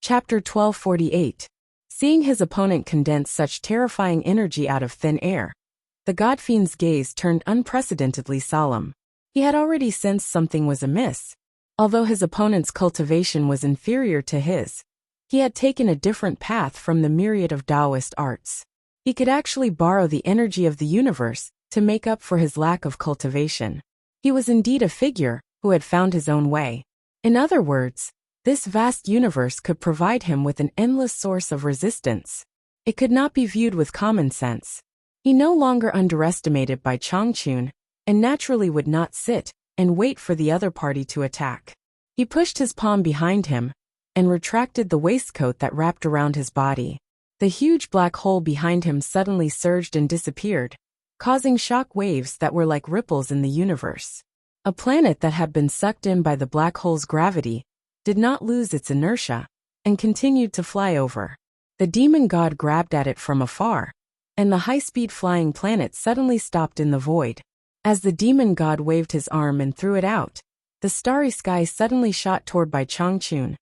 Chapter 1248. Seeing his opponent condense such terrifying energy out of thin air, the God-fiend's gaze turned unprecedentedly solemn. He had already sensed something was amiss. Although his opponent's cultivation was inferior to his, he had taken a different path from the myriad of Taoist arts. He could actually borrow the energy of the universe to make up for his lack of cultivation. He was indeed a figure who had found his own way. In other words, this vast universe could provide him with an endless source of resistance. It could not be viewed with common sense. He no longer underestimated Bai Changchun, and naturally would not sit and wait for the other party to attack. He pushed his palm behind him and retracted the waistcoat that wrapped around his body. The huge black hole behind him suddenly surged and disappeared, causing shock waves that were like ripples in the universe. A planet that had been sucked in by the black hole's gravity did not lose its inertia and continued to fly over. The demon god grabbed at it from afar, and the high-speed flying planet suddenly stopped in the void. As the demon god waved his arm and threw it out, the starry sky suddenly shot toward Bai Changchun,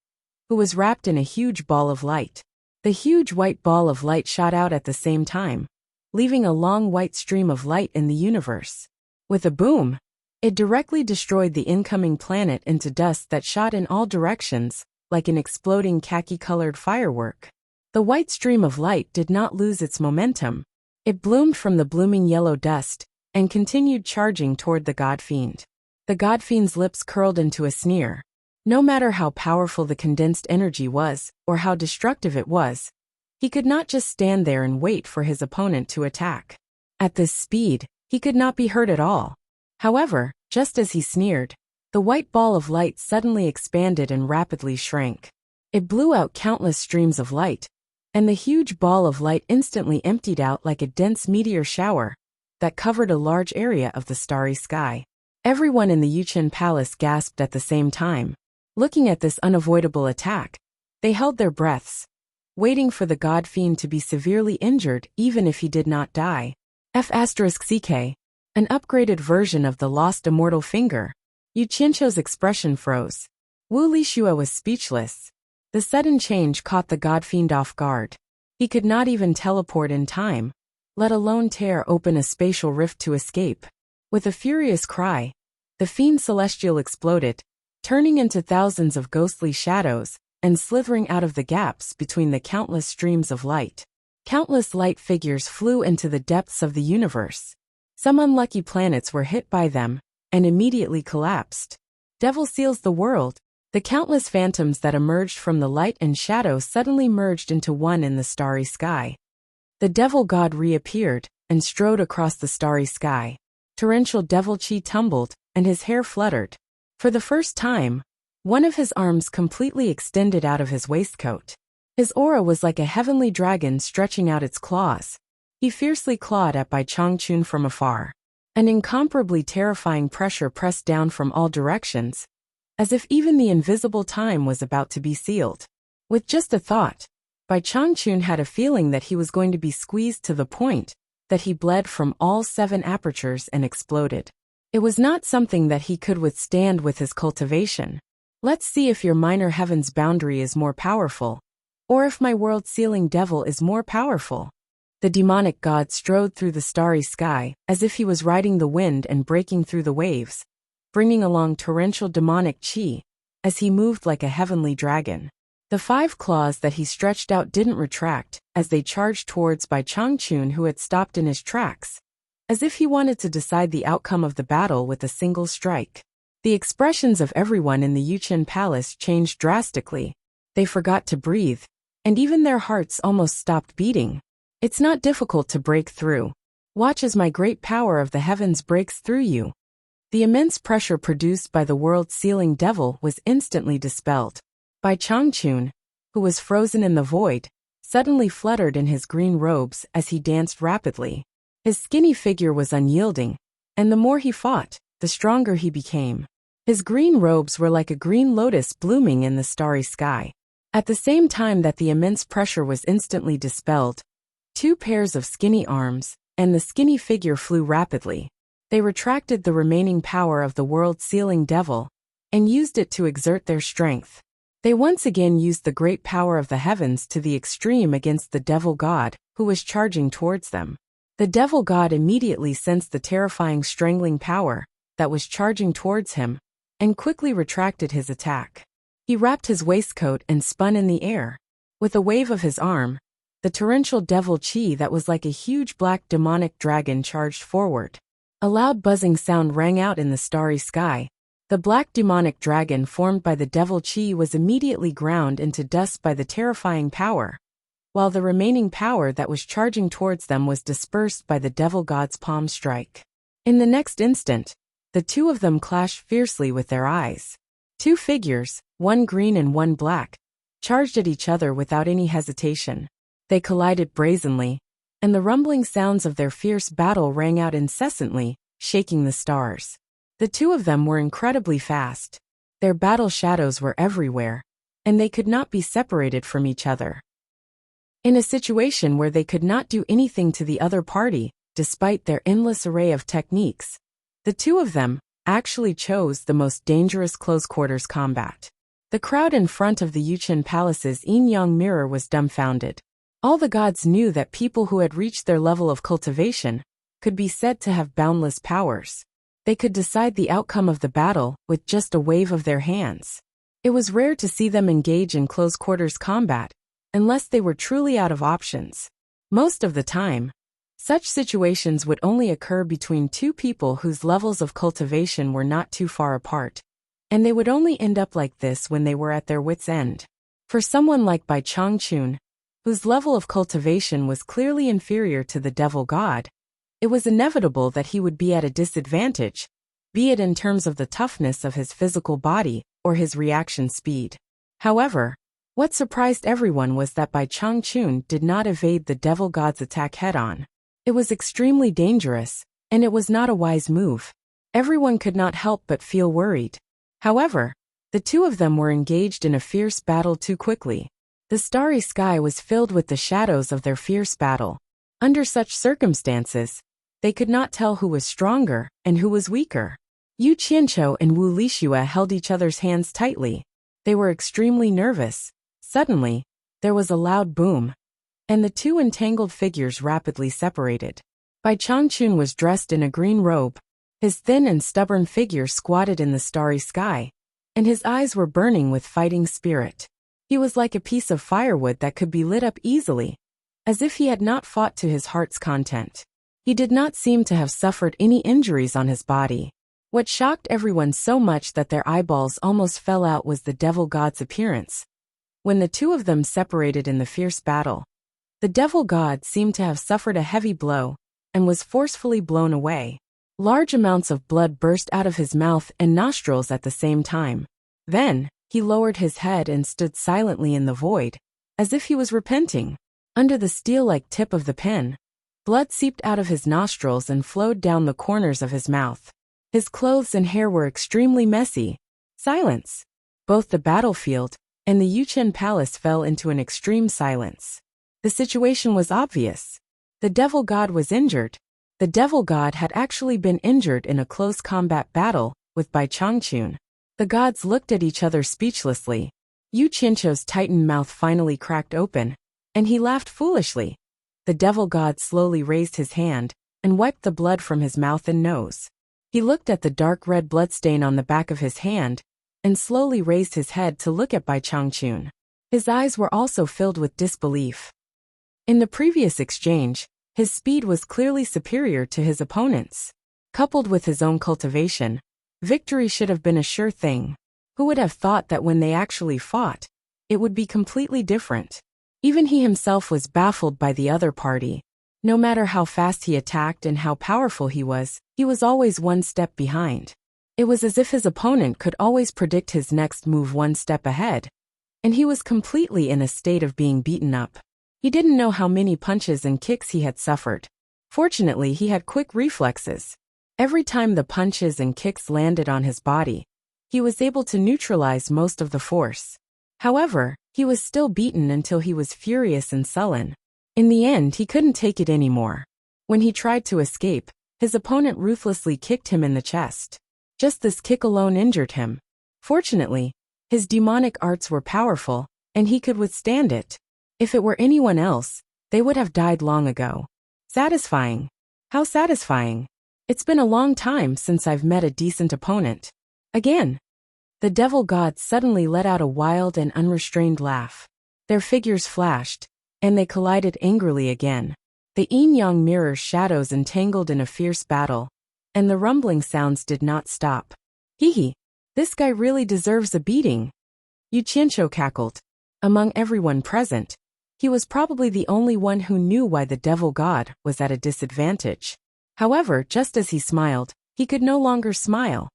who was wrapped in a huge ball of light. The huge white ball of light shot out at the same time, leaving a long white stream of light in the universe. With a boom, it directly destroyed the incoming planet into dust that shot in all directions, like an exploding khaki-colored firework. The white stream of light did not lose its momentum. It bloomed from the blooming yellow dust and continued charging toward the God-Fiend. The God-Fiend's lips curled into a sneer. No matter how powerful the condensed energy was, or how destructive it was, he could not just stand there and wait for his opponent to attack. At this speed, he could not be hurt at all. However, just as he sneered, the white ball of light suddenly expanded and rapidly shrank. It blew out countless streams of light, and the huge ball of light instantly emptied out like a dense meteor shower that covered a large area of the starry sky. Everyone in the Yuchen Palace gasped at the same time. Looking at this unavoidable attack, they held their breaths, waiting for the God-Fiend to be severely injured even if he did not die. F***CK. An upgraded version of the lost immortal finger. Yu Qianqiu's expression froze. Wu Lixue was speechless. The sudden change caught the God-Fiend off guard. He could not even teleport in time, let alone tear open a spatial rift to escape. With a furious cry, the fiend celestial exploded, turning into thousands of ghostly shadows and slithering out of the gaps between the countless streams of light. Countless light figures flew into the depths of the universe. Some unlucky planets were hit by them and immediately collapsed. Devil seals the world. The countless phantoms that emerged from the light and shadow suddenly merged into one in the starry sky. The devil god reappeared and strode across the starry sky. Torrential devil chi tumbled, and his hair fluttered. For the first time, one of his arms completely extended out of his waistcoat. His aura was like a heavenly dragon stretching out its claws. He fiercely clawed at Bai Changchun from afar. An incomparably terrifying pressure pressed down from all directions, as if even the invisible time was about to be sealed. With just a thought, Bai Changchun had a feeling that he was going to be squeezed to the point that he bled from all 7 apertures and exploded. It was not something that he could withstand with his cultivation. Let's see if your minor heaven's boundary is more powerful, or if my world-sealing devil is more powerful. The demonic god strode through the starry sky as if he was riding the wind and breaking through the waves, bringing along torrential demonic chi as he moved like a heavenly dragon. The 5 claws that he stretched out didn't retract as they charged towards Bai Changchun, who had stopped in his tracks, as if he wanted to decide the outcome of the battle with a single strike. The expressions of everyone in the Yuchen Palace changed drastically. They forgot to breathe, and even their hearts almost stopped beating. It's not difficult to break through. Watch as my great power of the heavens breaks through you. The immense pressure produced by the world-sealing devil was instantly dispelled. Bai Changchun, who was frozen in the void, suddenly fluttered in his green robes as he danced rapidly. His skinny figure was unyielding, and the more he fought, the stronger he became. His green robes were like a green lotus blooming in the starry sky. At the same time that the immense pressure was instantly dispelled, 2 pairs of skinny arms, and the skinny figure flew rapidly. They retracted the remaining power of the world-sealing devil and used it to exert their strength. They once again used the great power of the heavens to the extreme against the devil god, who was charging towards them. The devil god immediately sensed the terrifying strangling power that was charging towards him, and quickly retracted his attack. He wrapped his waistcoat and spun in the air. With a wave of his arm, the torrential devil chi that was like a huge black demonic dragon charged forward. A loud buzzing sound rang out in the starry sky. The black demonic dragon formed by the devil chi was immediately ground into dust by the terrifying power, while the remaining power that was charging towards them was dispersed by the devil god's palm strike. In the next instant, the two of them clashed fiercely with their eyes. Two figures, one green and one black, charged at each other without any hesitation. They collided brazenly, and the rumbling sounds of their fierce battle rang out incessantly, shaking the stars. The two of them were incredibly fast. Their battle shadows were everywhere, and they could not be separated from each other. In a situation where they could not do anything to the other party, despite their endless array of techniques, the two of them actually chose the most dangerous close-quarters combat. The crowd in front of the Yuchen Palace's yin-yang mirror was dumbfounded. All the gods knew that people who had reached their level of cultivation could be said to have boundless powers. They could decide the outcome of the battle with just a wave of their hands. It was rare to see them engage in close-quarters combat, unless they were truly out of options. Most of the time, such situations would only occur between two people whose levels of cultivation were not too far apart, and they would only end up like this when they were at their wits' end. For someone like Bai Changchun, whose level of cultivation was clearly inferior to the devil god, it was inevitable that he would be at a disadvantage, be it in terms of the toughness of his physical body or his reaction speed. However, what surprised everyone was that Bai Changchun did not evade the devil god's attack head-on. It was extremely dangerous, and it was not a wise move. Everyone could not help but feel worried. However, the two of them were engaged in a fierce battle too quickly. The starry sky was filled with the shadows of their fierce battle. Under such circumstances, they could not tell who was stronger and who was weaker. Yu Qianqiu and Wu Lixue held each other's hands tightly. They were extremely nervous. Suddenly, there was a loud boom, and the two entangled figures rapidly separated. Bai Changchun was dressed in a green robe. His thin and stubborn figure squatted in the starry sky, and his eyes were burning with fighting spirit. He was like a piece of firewood that could be lit up easily, as if he had not fought to his heart's content. He did not seem to have suffered any injuries on his body. What shocked everyone so much that their eyeballs almost fell out was the devil god's appearance. When the two of them separated in the fierce battle, the devil god seemed to have suffered a heavy blow and was forcefully blown away. Large amounts of blood burst out of his mouth and nostrils at the same time. Then, he lowered his head and stood silently in the void, as if he was repenting. Under the steel-like tip of the pen, blood seeped out of his nostrils and flowed down the corners of his mouth. His clothes and hair were extremely messy. Silence. Both the battlefield and the Yuchen Palace fell into an extreme silence. The situation was obvious. The devil god was injured. The devil god had actually been injured in a close combat battle with Bai Changchun. The gods looked at each other speechlessly. Yu Qianqiu's tightened mouth finally cracked open, and he laughed foolishly. The devil god slowly raised his hand and wiped the blood from his mouth and nose. He looked at the dark red bloodstain on the back of his hand and slowly raised his head to look at Bai Changchun. His eyes were also filled with disbelief. In the previous exchange, his speed was clearly superior to his opponent's. Coupled with his own cultivation, victory should have been a sure thing. Who would have thought that when they actually fought, it would be completely different? Even he himself was baffled by the other party. No matter how fast he attacked and how powerful he was always one step behind. It was as if his opponent could always predict his next move one step ahead, and he was completely in a state of being beaten up. He didn't know how many punches and kicks he had suffered. Fortunately, he had quick reflexes. Every time the punches and kicks landed on his body, he was able to neutralize most of the force. However, he was still beaten until he was furious and sullen. In the end, he couldn't take it anymore. When he tried to escape, his opponent ruthlessly kicked him in the chest. Just this kick alone injured him. Fortunately, His demonic arts were powerful, and he could withstand it. If it were anyone else, they would have died long ago. Satisfying. How satisfying. It's been a long time since I've met a decent opponent. Again. The devil gods suddenly let out a wild and unrestrained laugh. Their figures flashed, and they collided angrily again. The yin-yang mirrors shadows entangled in a fierce battle, and the rumbling sounds did not stop. Hee, this guy really deserves a beating. Yu Qianqiu cackled. Among everyone present, he was probably the only one who knew why the devil god was at a disadvantage. However, just as he smiled, he could no longer smile.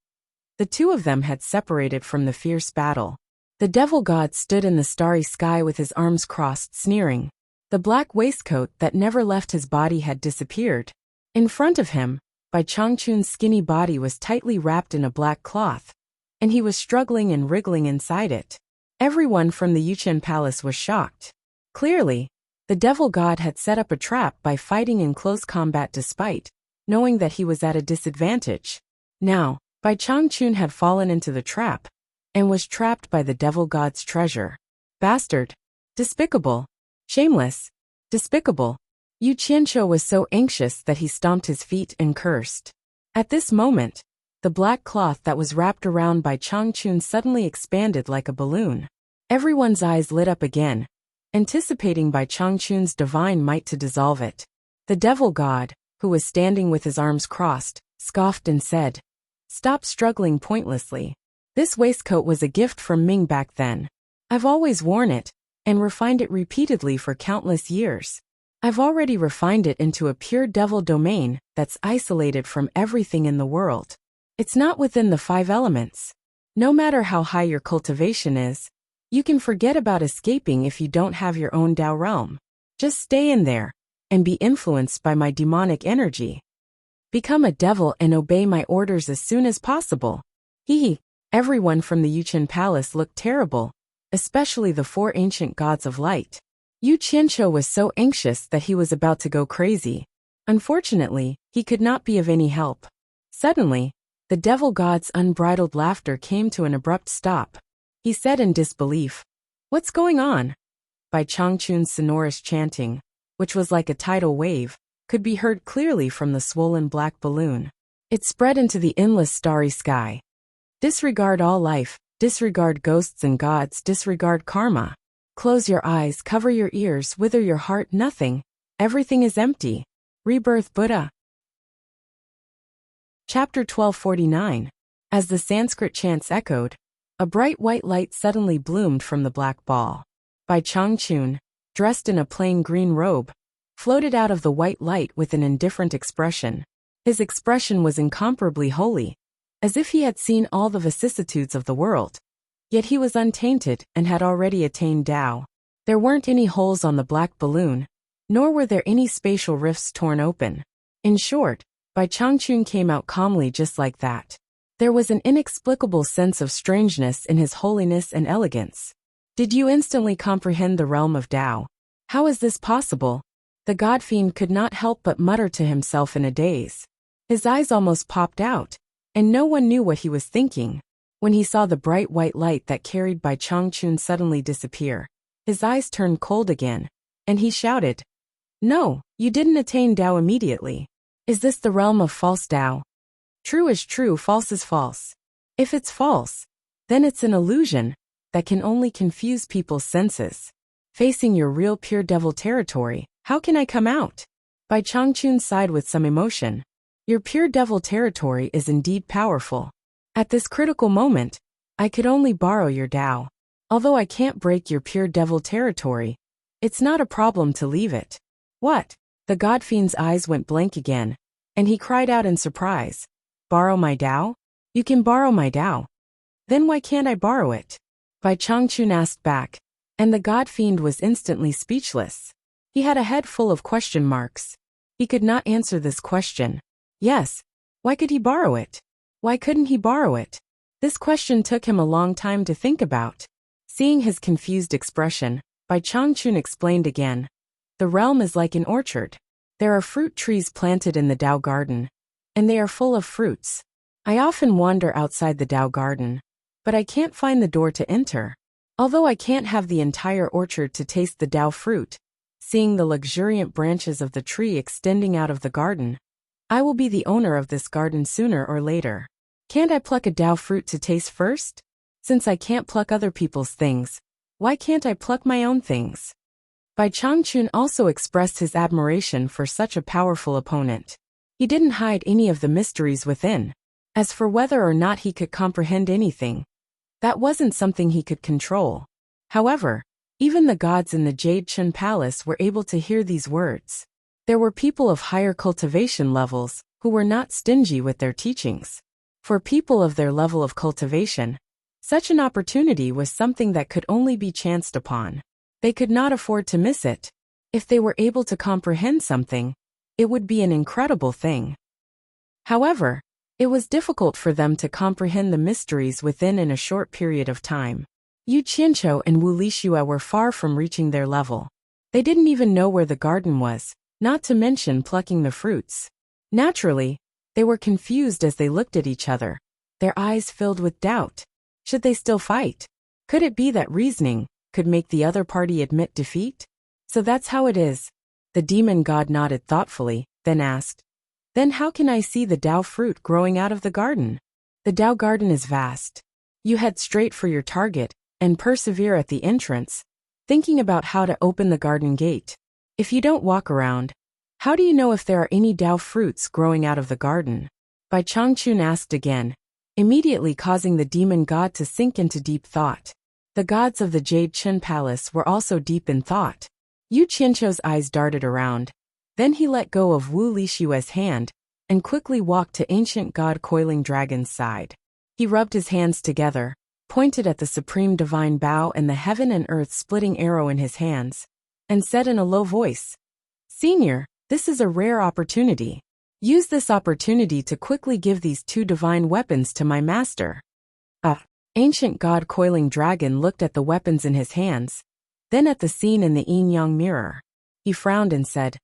The two of them had separated from the fierce battle. The devil god stood in the starry sky with his arms crossed, sneering. The black waistcoat that never left his body had disappeared. In front of him, Bai Changchun's skinny body was tightly wrapped in a black cloth, and he was struggling and wriggling inside it. Everyone from the Yuchen Palace was shocked. Clearly, the devil god had set up a trap by fighting in close combat despite knowing that he was at a disadvantage. Now, Bai Changchun had fallen into the trap and was trapped by the devil god's treasure. Bastard. Despicable. Shameless. Despicable. Yu Qianqiu was so anxious that he stomped his feet and cursed. At this moment, the black cloth that was wrapped around Bai Changchun suddenly expanded like a balloon. Everyone's eyes lit up again, anticipating Bai Changchun's divine might to dissolve it. The devil god, who was standing with his arms crossed, scoffed and said, "Stop struggling pointlessly. This waistcoat was a gift from Ming back then. I've always worn it, and refined it repeatedly for countless years. I've already refined it into a pure devil domain that's isolated from everything in the world. It's not within the 5 elements. No matter how high your cultivation is, you can forget about escaping if you don't have your own Dao realm. Just stay in there, and be influenced by my demonic energy. Become a devil and obey my orders as soon as possible." Hee. Everyone from the Yuchen Palace looked terrible, especially the 4 ancient gods of light. Yu Qianqiu was so anxious that he was about to go crazy. Unfortunately, he could not be of any help. Suddenly, the devil god's unbridled laughter came to an abrupt stop. He said in disbelief, "What's going on?" Bai Changchun's sonorous chanting, which was like a tidal wave, could be heard clearly from the swollen black balloon. It spread into the endless starry sky. Disregard all life, disregard ghosts and gods, disregard karma. Close your eyes, cover your ears, wither your heart, nothing. Everything is empty. Rebirth Buddha. Chapter 1249. As the Sanskrit chants echoed, a bright white light suddenly bloomed from the black ball. Bai Changchun, dressed in a plain green robe, floated out of the white light with an indifferent expression. His expression was incomparably holy, as if he had seen all the vicissitudes of the world. Yet he was untainted and had already attained Tao. There weren't any holes on the black balloon, nor were there any spatial rifts torn open. In short, Bai Changchun came out calmly just like that. There was an inexplicable sense of strangeness in his holiness and elegance. Did you instantly comprehend the realm of Tao? How is this possible? The god-fiend could not help but mutter to himself in a daze. His eyes almost popped out, and no one knew what he was thinking. When he saw the bright white light that carried Bai Changchun suddenly disappear, his eyes turned cold again, and he shouted, "No, you didn't attain Tao immediately. Is this the realm of false Tao? True is true, false is false. If it's false, then it's an illusion that can only confuse people's senses. Facing your real pure devil territory, how can I come out?" Bai Changchun sighed with some emotion. Your pure devil territory is indeed powerful. At this critical moment, I could only borrow your Tao. Although I can't break your pure devil territory, it's not a problem to leave it. What? The god-fiend's eyes went blank again, and he cried out in surprise. Borrow my Tao? You can borrow my Tao. Then why can't I borrow it? Bai Changchun asked back, and the god-fiend was instantly speechless. He had a head full of question marks. He could not answer this question. Yes, why could he borrow it? Why couldn't he borrow it? This question took him a long time to think about. Seeing his confused expression, Bai Changchun explained again. The realm is like an orchard. There are fruit trees planted in the Tao garden, and they are full of fruits. I often wander outside the Tao garden, but I can't find the door to enter. Although I can't have the entire orchard to taste the Dao fruit, seeing the luxuriant branches of the tree extending out of the garden, I will be the owner of this garden sooner or later. Can't I pluck a Dao fruit to taste first? Since I can't pluck other people's things, why can't I pluck my own things? Bai Changchun also expressed his admiration for such a powerful opponent. He didn't hide any of the mysteries within. As for whether or not he could comprehend anything, that wasn't something he could control. However, even the gods in the Jade Chun Palace were able to hear these words. There were people of higher cultivation levels who were not stingy with their teachings. For people of their level of cultivation, such an opportunity was something that could only be chanced upon. They could not afford to miss it. If they were able to comprehend something, it would be an incredible thing. However, it was difficult for them to comprehend the mysteries within in a short period of time. Yu Qianqiu and Wu Lixue were far from reaching their level. They didn't even know where the garden was, not to mention plucking the fruits. Naturally, they were confused as they looked at each other, their eyes filled with doubt. Should they still fight? Could it be that reasoning could make the other party admit defeat? So that's how it is. The demon god nodded thoughtfully, then asked, "Then how can I see the Dao fruit growing out of the garden?" "The Dao garden is vast. You head straight for your target and persevere at the entrance, thinking about how to open the garden gate. If you don't walk around, how do you know if there are any Dao fruits growing out of the garden?" Bai Changchun asked again, immediately causing the demon god to sink into deep thought. The gods of the Jade Chun Palace were also deep in thought. Yu Qianqiu's eyes darted around. Then he let go of Wu Lixue's hand and quickly walked to ancient god Coiling Dragon's side. He rubbed his hands together, pointed at the supreme divine bow and the heaven and earth splitting arrow in his hands, and said in a low voice, "Senior, this is a rare opportunity. Use this opportunity to quickly give these two divine weapons to my master." Ancient god Coiling Dragon looked at the weapons in his hands, then at the scene in the yin-yang mirror. He frowned and said,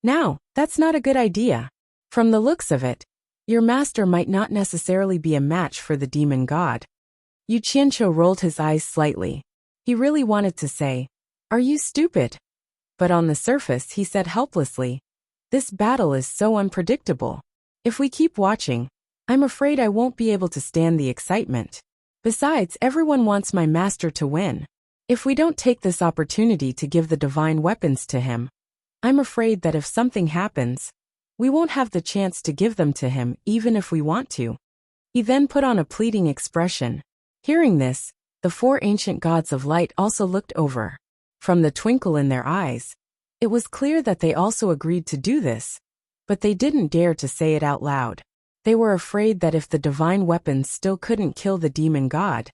"Now, that's not a good idea. From the looks of it, your master might not necessarily be a match for the demon god." Yu Qianqiu rolled his eyes slightly. He really wanted to say, "Are you stupid?" But on the surface he said helplessly, "This battle is so unpredictable. If we keep watching, I'm afraid I won't be able to stand the excitement. Besides, everyone wants my master to win. If we don't take this opportunity to give the divine weapons to him, I'm afraid that if something happens, we won't have the chance to give them to him even if we want to." He then put on a pleading expression. Hearing this, the four ancient gods of light also looked over. From the twinkle in their eyes, it was clear that they also agreed to do this, but they didn't dare to say it out loud. They were afraid that if the divine weapons still couldn't kill the demon god,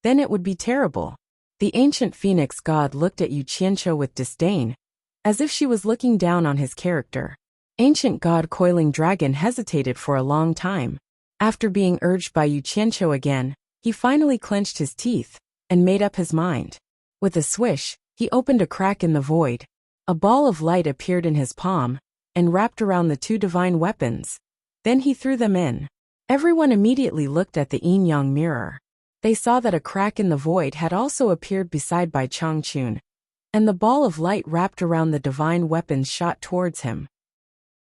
then it would be terrible. The ancient phoenix god looked at Yu Qianqiu with disdain, as if she was looking down on his character. Ancient god Coiling Dragon hesitated for a long time. After being urged by Yu Qianqiu again, he finally clenched his teeth and made up his mind. With a swish, he opened a crack in the void. A ball of light appeared in his palm and wrapped around the two divine weapons. Then he threw them in. Everyone immediately looked at the yin-yang mirror. They saw that a crack in the void had also appeared beside Bai Changchun, and the ball of light wrapped around the divine weapons shot towards him.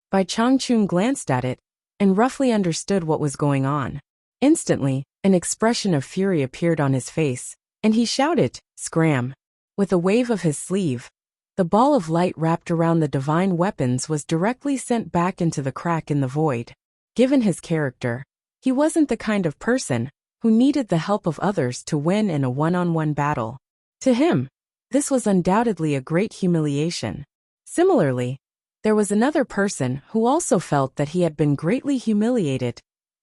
Bai Changchun glanced at it and roughly understood what was going on. Instantly, an expression of fury appeared on his face, and he shouted, "Scram!" With a wave of his sleeve, the ball of light wrapped around the divine weapons was directly sent back into the crack in the void. Given his character, he wasn't the kind of person who needed the help of others to win in a one-on-one battle. To him, this was undoubtedly a great humiliation. Similarly, there was another person who also felt that he had been greatly humiliated.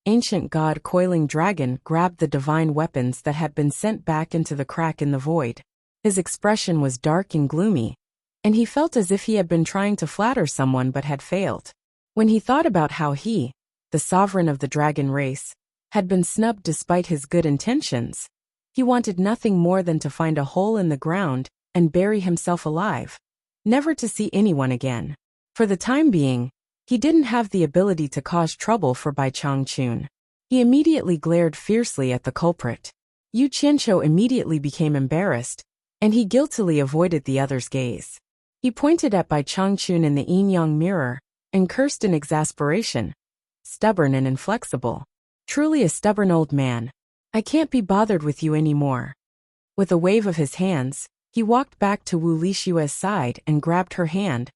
Ancient god Coiling Dragon grabbed the divine weapons that had been sent back into the crack in the void. His expression was dark and gloomy, and he felt as if he had been trying to flatter someone but had failed. When he thought about how he, the sovereign of the dragon race, had been snubbed despite his good intentions, he wanted nothing more than to find a hole in the ground and bury himself alive, never to see anyone again. For the time being, he didn't have the ability to cause trouble for Bai Changchun. He immediately glared fiercely at the culprit. Yu Qianqiu immediately became embarrassed, and he guiltily avoided the other's gaze. He pointed at Bai Changchun in the yin-yang mirror, and cursed in exasperation. Stubborn and inflexible. Truly a stubborn old man. I can't be bothered with you anymore. With a wave of his hands, he walked back to Wu Lishua's side and grabbed her hand,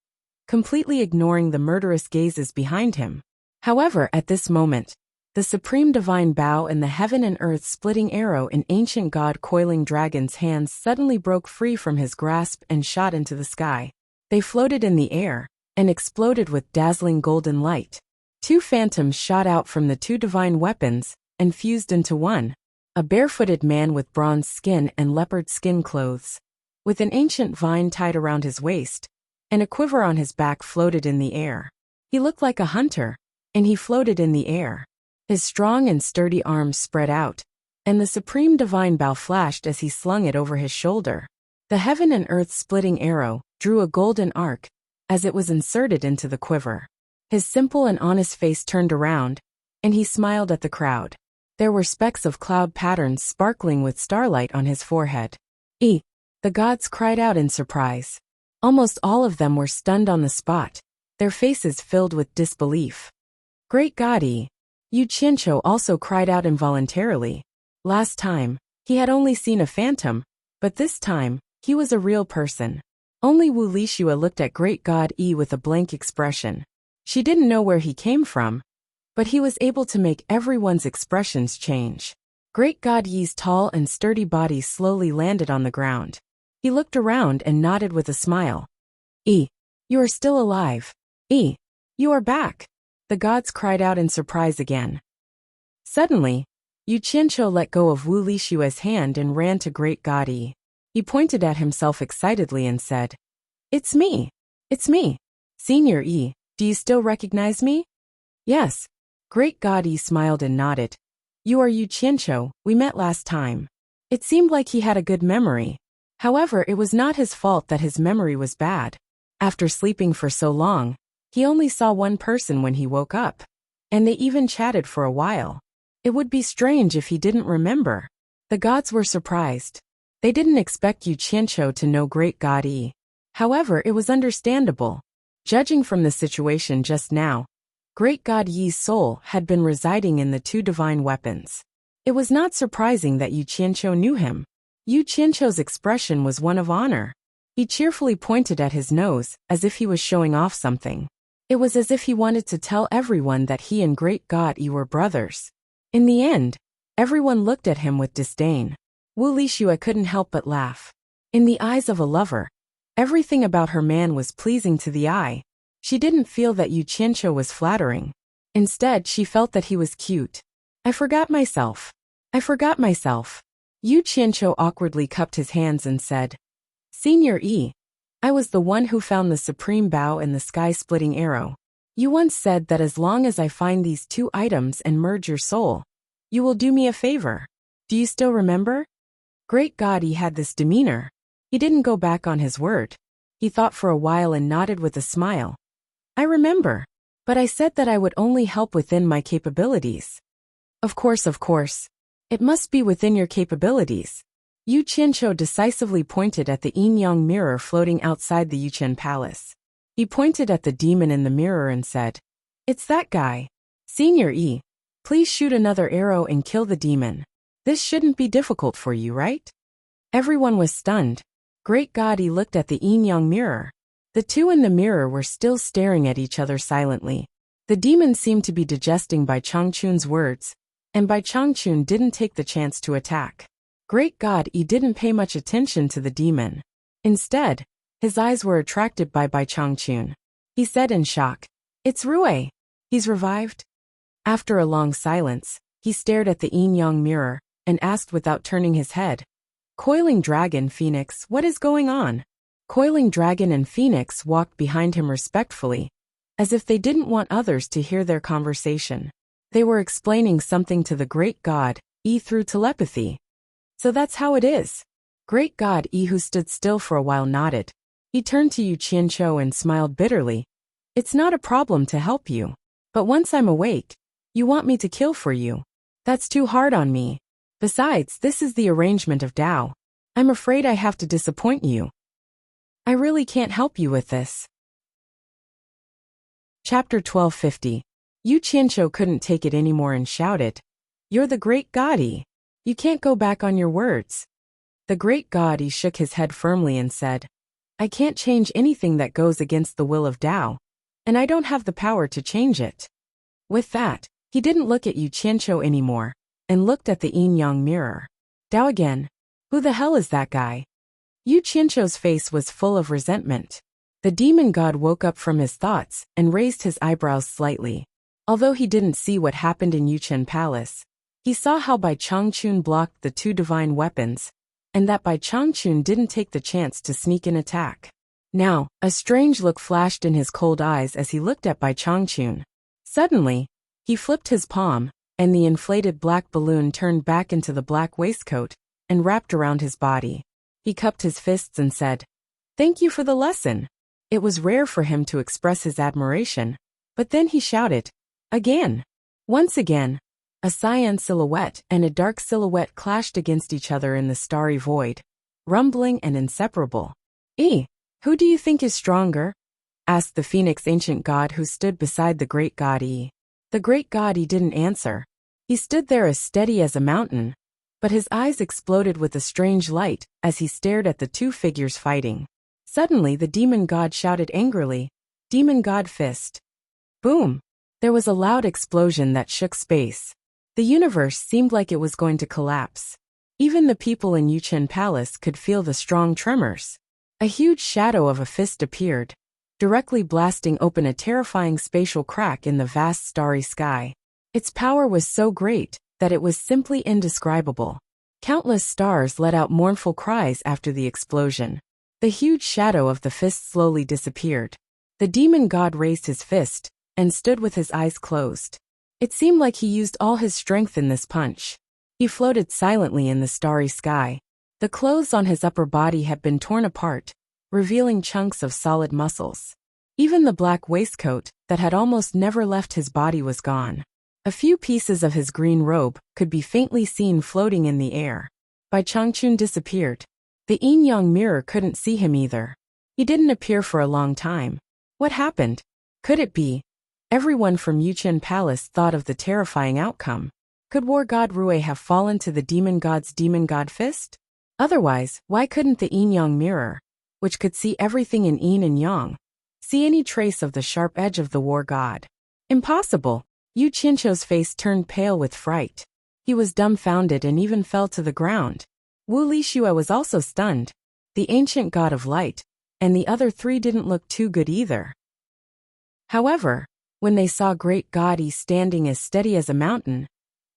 completely ignoring the murderous gazes behind him. However, at this moment, the supreme divine bow and the heaven and earth splitting arrow in ancient god coiling dragon's hands suddenly broke free from his grasp and shot into the sky. They floated in the air and exploded with dazzling golden light. Two phantoms shot out from the two divine weapons and fused into one, a barefooted man with bronze skin and leopard skin clothes, with an ancient vine tied around his waist, and a quiver on his back floated in the air. He looked like a hunter, and he floated in the air. His strong and sturdy arms spread out, and the supreme divine bow flashed as he slung it over his shoulder. The heaven and earth splitting arrow drew a golden arc as it was inserted into the quiver. His simple and honest face turned around, and he smiled at the crowd. There were specks of cloud patterns sparkling with starlight on his forehead. The gods cried out in surprise. Almost all of them were stunned on the spot, their faces filled with disbelief. Great God! Yu Qianqiu also cried out involuntarily. Last time, he had only seen a phantom, but this time, he was a real person. Only Wu Lishua looked at Great God with a blank expression. She didn't know where he came from, but he was able to make everyone's expressions change. Great God Yi's tall and sturdy body slowly landed on the ground. He looked around and nodded with a smile. You are still alive. You are back. The gods cried out in surprise again. Suddenly, Yu Qianqiu let go of Wu Lishua's hand and ran to Great God Yi. He pointed at himself excitedly and said, It's me. It's me. Senior Yi, do you still recognize me? Yes. Great God Yi smiled and nodded. You are Yu Qianqiu, we met last time. It seemed like he had a good memory. However, it was not his fault that his memory was bad. After sleeping for so long, he only saw one person when he woke up, and they even chatted for a while. It would be strange if he didn't remember. The gods were surprised. They didn't expect Yu Qianqiu to know Great God Yi. However, it was understandable. Judging from the situation just now, Great God Yi's soul had been residing in the two divine weapons. It was not surprising that Yu Qianqiu knew him. Yu Qianqiu's expression was one of honor. He cheerfully pointed at his nose, as if he was showing off something. It was as if he wanted to tell everyone that he and Great God Yi were brothers. In the end, everyone looked at him with disdain. Wu Lishua couldn't help but laugh. In the eyes of a lover, everything about her man was pleasing to the eye. She didn't feel that Yu Qianqiu was flattering. Instead, she felt that he was cute. I forgot myself. Yu Qianqiu awkwardly cupped his hands and said, Senior Yi, I was the one who found the supreme bow and the sky-splitting arrow. You once said that as long as I find these two items and merge your soul, you will do me a favor. Do you still remember? Great God Yi had this demeanor. He didn't go back on his word. He thought for a while and nodded with a smile. I remember. But I said that I would only help within my capabilities. Of course. It must be within your capabilities. Yu Qianqiu decisively pointed at the yin-yang mirror floating outside the Yuqian palace. He pointed at the demon in the mirror and said, It's that guy. Senior Yi, please shoot another arrow and kill the demon. This shouldn't be difficult for you, right? Everyone was stunned. Great God Yi looked at the yin-yang mirror. The two in the mirror were still staring at each other silently. The demon seemed to be digesting Bai Changchun's words, and Bai Changchun didn't take the chance to attack. Great God Yi didn't pay much attention to the demon. Instead, his eyes were attracted by Bai Changchun. He said in shock, It's Rui. He's revived. After a long silence, he stared at the yin-yang mirror and asked without turning his head, Coiling Dragon Phoenix, what is going on? Coiling Dragon and Phoenix walked behind him respectfully, as if they didn't want others to hear their conversation. They were explaining something to the Great God Yi through telepathy. So that's how it is. Great God Yi, who stood still for a while, nodded. He turned to Yu Qianqiu and smiled bitterly. It's not a problem to help you. But once I'm awake, you want me to kill for you. That's too hard on me. Besides, this is the arrangement of Tao. I'm afraid I have to disappoint you. I really can't help you with this. Chapter 1250. Yu Qianqiu couldn't take it anymore and shouted, "You're the great God Yi. You can't go back on your words." The great God Yi shook his head firmly and said, "I can't change anything that goes against the will of Tao, and I don't have the power to change it." With that, he didn't look at Yu Qianqiu anymore, and looked at the yin-yang mirror. "Tao again? Who the hell is that guy?" Yu Qianqiu's face was full of resentment. The demon god woke up from his thoughts and raised his eyebrows slightly. Although he didn't see what happened in Yuchen Palace, he saw how Bai Changchun blocked the two divine weapons, and that Bai Changchun didn't take the chance to sneak an attack. Now, a strange look flashed in his cold eyes as he looked at Bai Changchun. Suddenly, he flipped his palm, and the inflated black balloon turned back into the black waistcoat and wrapped around his body. He cupped his fists and said, "Thank you for the lesson." It was rare for him to express his admiration, but then he shouted, "Again!" Once again, a cyan silhouette and a dark silhouette clashed against each other in the starry void, rumbling and inseparable. Who do you think is stronger?" asked the Phoenix ancient god who stood beside the great god Yi. The great god Yi didn't answer. He stood there as steady as a mountain, but his eyes exploded with a strange light as he stared at the two figures fighting. Suddenly the demon god shouted angrily, "Demon god fist!" Boom! There was a loud explosion that shook space. The universe seemed like it was going to collapse. Even the people in Yuchen Palace could feel the strong tremors. A huge shadow of a fist appeared, directly blasting open a terrifying spatial crack in the vast starry sky. Its power was so great that it was simply indescribable. Countless stars let out mournful cries after the explosion. The huge shadow of the fist slowly disappeared. The demon god raised his fist and stood with his eyes closed. It seemed like he used all his strength in this punch. He floated silently in the starry sky. The clothes on his upper body had been torn apart, revealing chunks of solid muscles. Even the black waistcoat that had almost never left his body was gone. A few pieces of his green robe could be faintly seen floating in the air. Bai Changchun disappeared. The yin-yang mirror couldn't see him either. He didn't appear for a long time. What happened? Could it be? Everyone from Yuchen Palace thought of the terrifying outcome. Could war god Rui have fallen to the demon god's demon god fist? Otherwise, why couldn't the yin-yang mirror, which could see everything in yin and yang, see any trace of the sharp edge of the war god? Impossible! Yu Qianqiu's face turned pale with fright. He was dumbfounded and even fell to the ground. Wu Lixue was also stunned. The ancient god of light, and the other three didn't look too good either. However, when they saw great god Yi standing as steady as a mountain,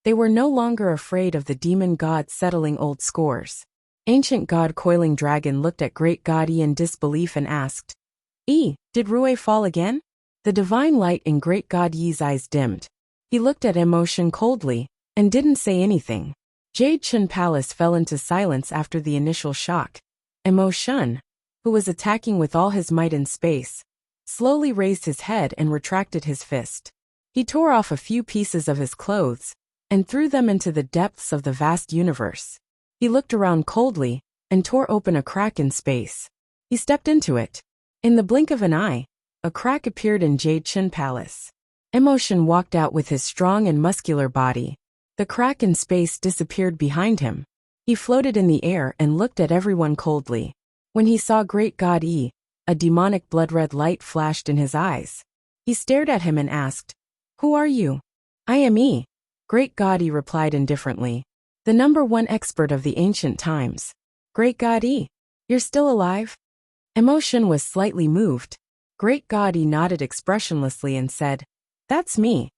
they were no longer afraid of the demon god settling old scores. Ancient god Coiling Dragon looked at great god Yi in disbelief and asked, "Did Rui fall again?" The divine light in great god Yi's eyes dimmed. He looked at Emotion coldly and didn't say anything. Jade Chun Palace fell into silence after the initial shock. Emotion, who was attacking with all his might in space, slowly raised his head and retracted his fist. He tore off a few pieces of his clothes and threw them into the depths of the vast universe. He looked around coldly and tore open a crack in space. He stepped into it. In the blink of an eye, a crack appeared in Jade Chun Palace. Emotion walked out with his strong and muscular body. The crack in space disappeared behind him. He floated in the air and looked at everyone coldly. When he saw great god Yi, a demonic blood-red light flashed in his eyes. He stared at him and asked, "Who are you?" "I am Yi," great god Yi replied indifferently. "The #1 expert of the ancient times." "Great god Yi, you're still alive?" Emotion was slightly moved. Great god Yi nodded expressionlessly and said, "That's me."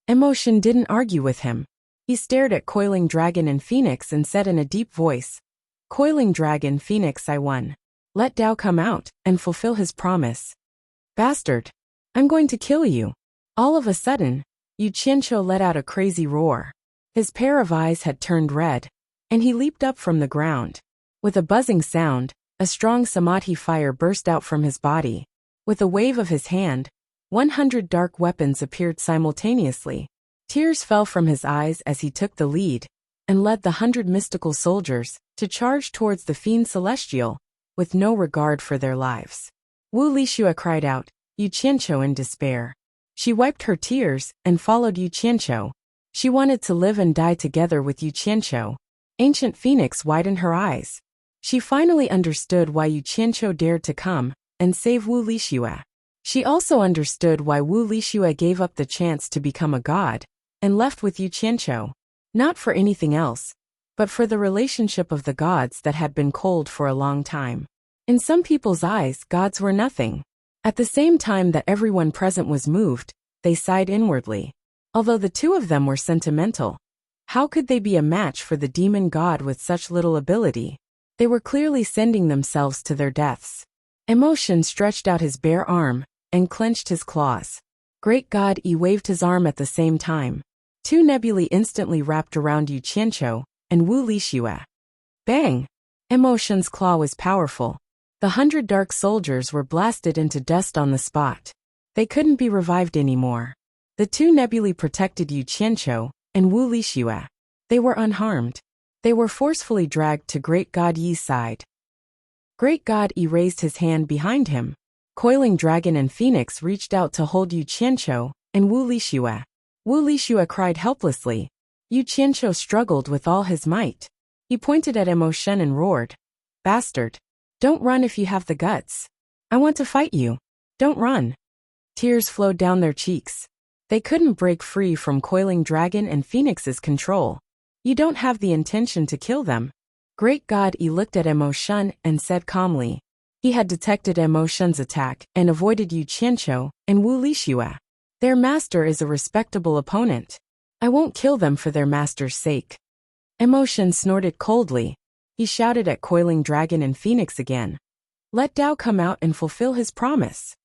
Emotion didn't argue with him. He stared at Coiling Dragon and Phoenix and said in a deep voice, "Coiling Dragon, Phoenix, I won. Let Tao come out and fulfill his promise." "Bastard! I'm going to kill you." All of a sudden, Yu Qianqiu let out a crazy roar. His pair of eyes had turned red, and he leaped up from the ground. With a buzzing sound, a strong samadhi fire burst out from his body. With a wave of his hand, 100 dark weapons appeared simultaneously. Tears fell from his eyes as he took the lead. and led the 100 mystical soldiers to charge towards the fiend celestial, with no regard for their lives. Wu Lixue cried out, Yu Qianqiu, in despair. She wiped her tears and followed Yu Qianqiu. She wanted to live and die together with Yu Qianqiu. Ancient Phoenix widened her eyes. She finally understood why Yu Qianqiu dared to come and save Wu Lixue. She also understood why Wu Lixue gave up the chance to become a god and left with Yu Qianqiu. Not for anything else, but for the relationship of the gods that had been cold for a long time. In some people's eyes, gods were nothing. At the same time that everyone present was moved, they sighed inwardly. Although the two of them were sentimental, how could they be a match for the demon god with such little ability? They were clearly sending themselves to their deaths. Emotion stretched out his bare arm and clenched his claws. Great God Yi waved his arm at the same time. Two nebulae instantly wrapped around Yu Qianqiu and Wu Lixue. Bang! Emotion's claw was powerful. The 100 dark soldiers were blasted into dust on the spot. They couldn't be revived anymore. The two nebulae protected Yu Qianqiu and Wu Lixue. They were unharmed. They were forcefully dragged to Great God Yi's side. Great God Yi raised his hand behind him. Coiling Dragon and Phoenix reached out to hold Yu Qianqiu and Wu Lixue. Wu Lixue cried helplessly. Yu Qianqiu struggled with all his might. He pointed at Emotion and roared, Bastard! Don't run if you have the guts. I want to fight you. Don't run. Tears flowed down their cheeks. They couldn't break free from Coiling Dragon and Phoenix's control. You don't have the intention to kill them. Great God Yi looked at Emotion and said calmly. He had detected Emotion's attack and avoided Yu Qianqiu and Wu Lixue. Their master is a respectable opponent. I won't kill them for their master's sake. Emotion snorted coldly. He shouted at Coiling Dragon and Phoenix again. Let Dao come out and fulfill his promise.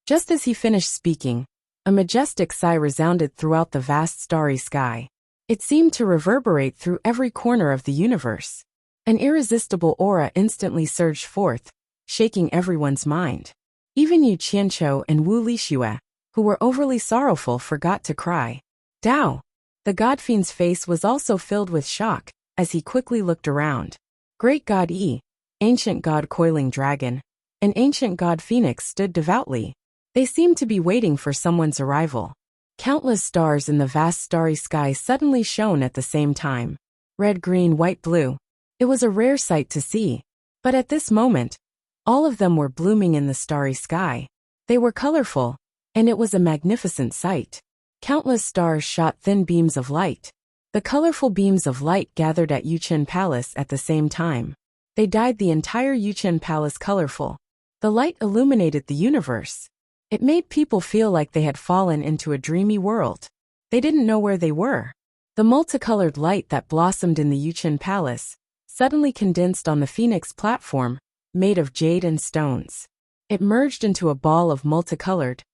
Just as he finished speaking, a majestic sigh resounded throughout the vast starry sky. It seemed to reverberate through every corner of the universe. An irresistible aura instantly surged forth, shaking everyone's mind. Even Yu Qianqiu and Wu Lixue, who were overly sorrowful, forgot to cry. Dao! The god fiend's face was also filled with shock as he quickly looked around. Great God Yi, Ancient God Coiling Dragon, and Ancient God Phoenix stood devoutly. They seemed to be waiting for someone's arrival. Countless stars in the vast starry sky suddenly shone at the same time. Red, green, white, blue. It was a rare sight to see. But at this moment, all of them were blooming in the starry sky. They were colorful, and it was a magnificent sight. Countless stars shot thin beams of light. The colorful beams of light gathered at Yuchen Palace at the same time. They dyed the entire Yuchen Palace colorful. The light illuminated the universe. It made people feel like they had fallen into a dreamy world. They didn't know where they were. The multicolored light that blossomed in the Yuchen Palace suddenly condensed on the Phoenix platform, made of jade and stones. It merged into a ball of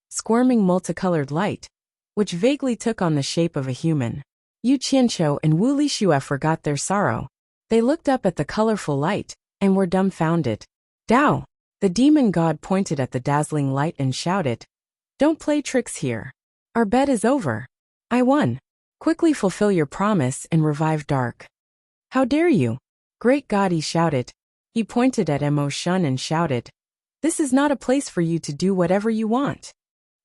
squirming multicolored light, which vaguely took on the shape of a human. Yu Qianqiu and Wu Lixue forgot their sorrow. They looked up at the colorful light and were dumbfounded. Dao! The demon god pointed at the dazzling light and shouted, Don't play tricks here. Our bet is over. I won. Quickly fulfill your promise and revive Dark. How dare you? Great God Yi shouted. He pointed at Emotion and shouted, This is not a place for you to do whatever you want.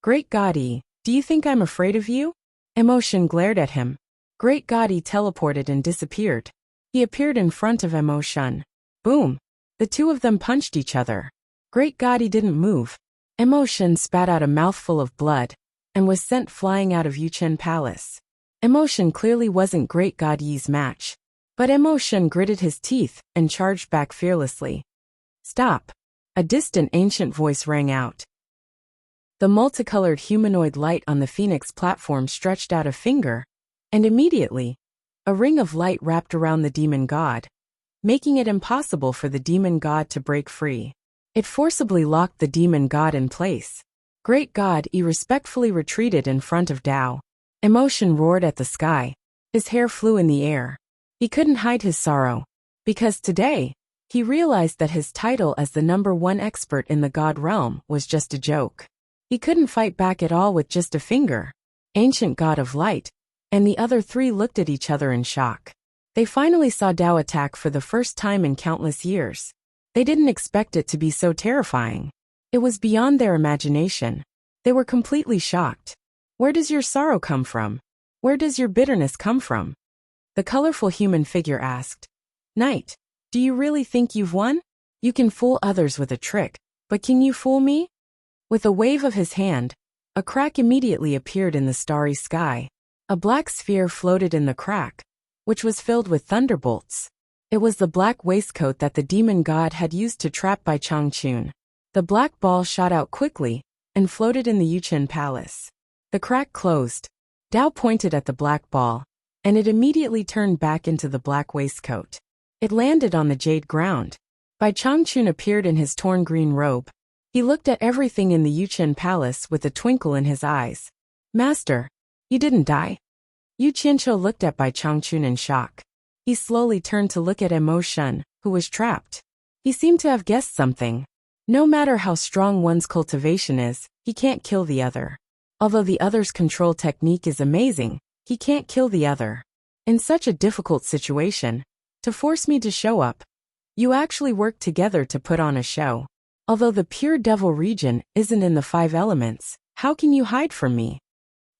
Great God Yi, do you think I'm afraid of you? Emotion glared at him. Great God Yi teleported and disappeared. He appeared in front of Emotion. Boom! The two of them punched each other. Great God Yi didn't move. Emotion spat out a mouthful of blood and was sent flying out of Yuchen Palace. Emotion clearly wasn't Great God Yi's match. But Emotion gritted his teeth and charged back fearlessly. Stop! A distant ancient voice rang out. The multicolored humanoid light on the Phoenix platform stretched out a finger, and immediately, a ring of light wrapped around the demon god, making it impossible for the demon god to break free. It forcibly locked the demon god in place. Great God Yi respectfully retreated in front of Dao. Emotion roared at the sky. His hair flew in the air. He couldn't hide his sorrow, because today, he realized that his title as the #1 expert in the god realm was just a joke. He couldn't fight back at all with just a finger. Ancient God of Light, and the other three looked at each other in shock. They finally saw Dao attack for the first time in countless years. They didn't expect it to be so terrifying. It was beyond their imagination. They were completely shocked. Where does your sorrow come from? Where does your bitterness come from? The colorful human figure asked. Knight, do you really think you've won? You can fool others with a trick, but can you fool me? With a wave of his hand, a crack immediately appeared in the starry sky. A black sphere floated in the crack, which was filled with thunderbolts. It was the black waistcoat that the demon god had used to trap Bai Changchun. The black ball shot out quickly and floated in the Yuchen palace. The crack closed. Dao pointed at the black ball, and it immediately turned back into the black waistcoat. It landed on the jade ground. Bai Changchun appeared in his torn green robe. He looked at everything in the Yuchen palace with a twinkle in his eyes. Master, you didn't die? Yu Qianqiu looked at Bai Changchun in shock. He slowly turned to look at Mo Shun, who was trapped. He seemed to have guessed something. No matter how strong one's cultivation is, he can't kill the other. Although the other's control technique is amazing, he can't kill the other. In such a difficult situation, to force me to show up, you actually worked together to put on a show. Although the pure devil region isn't in the 5 elements, how can you hide from me?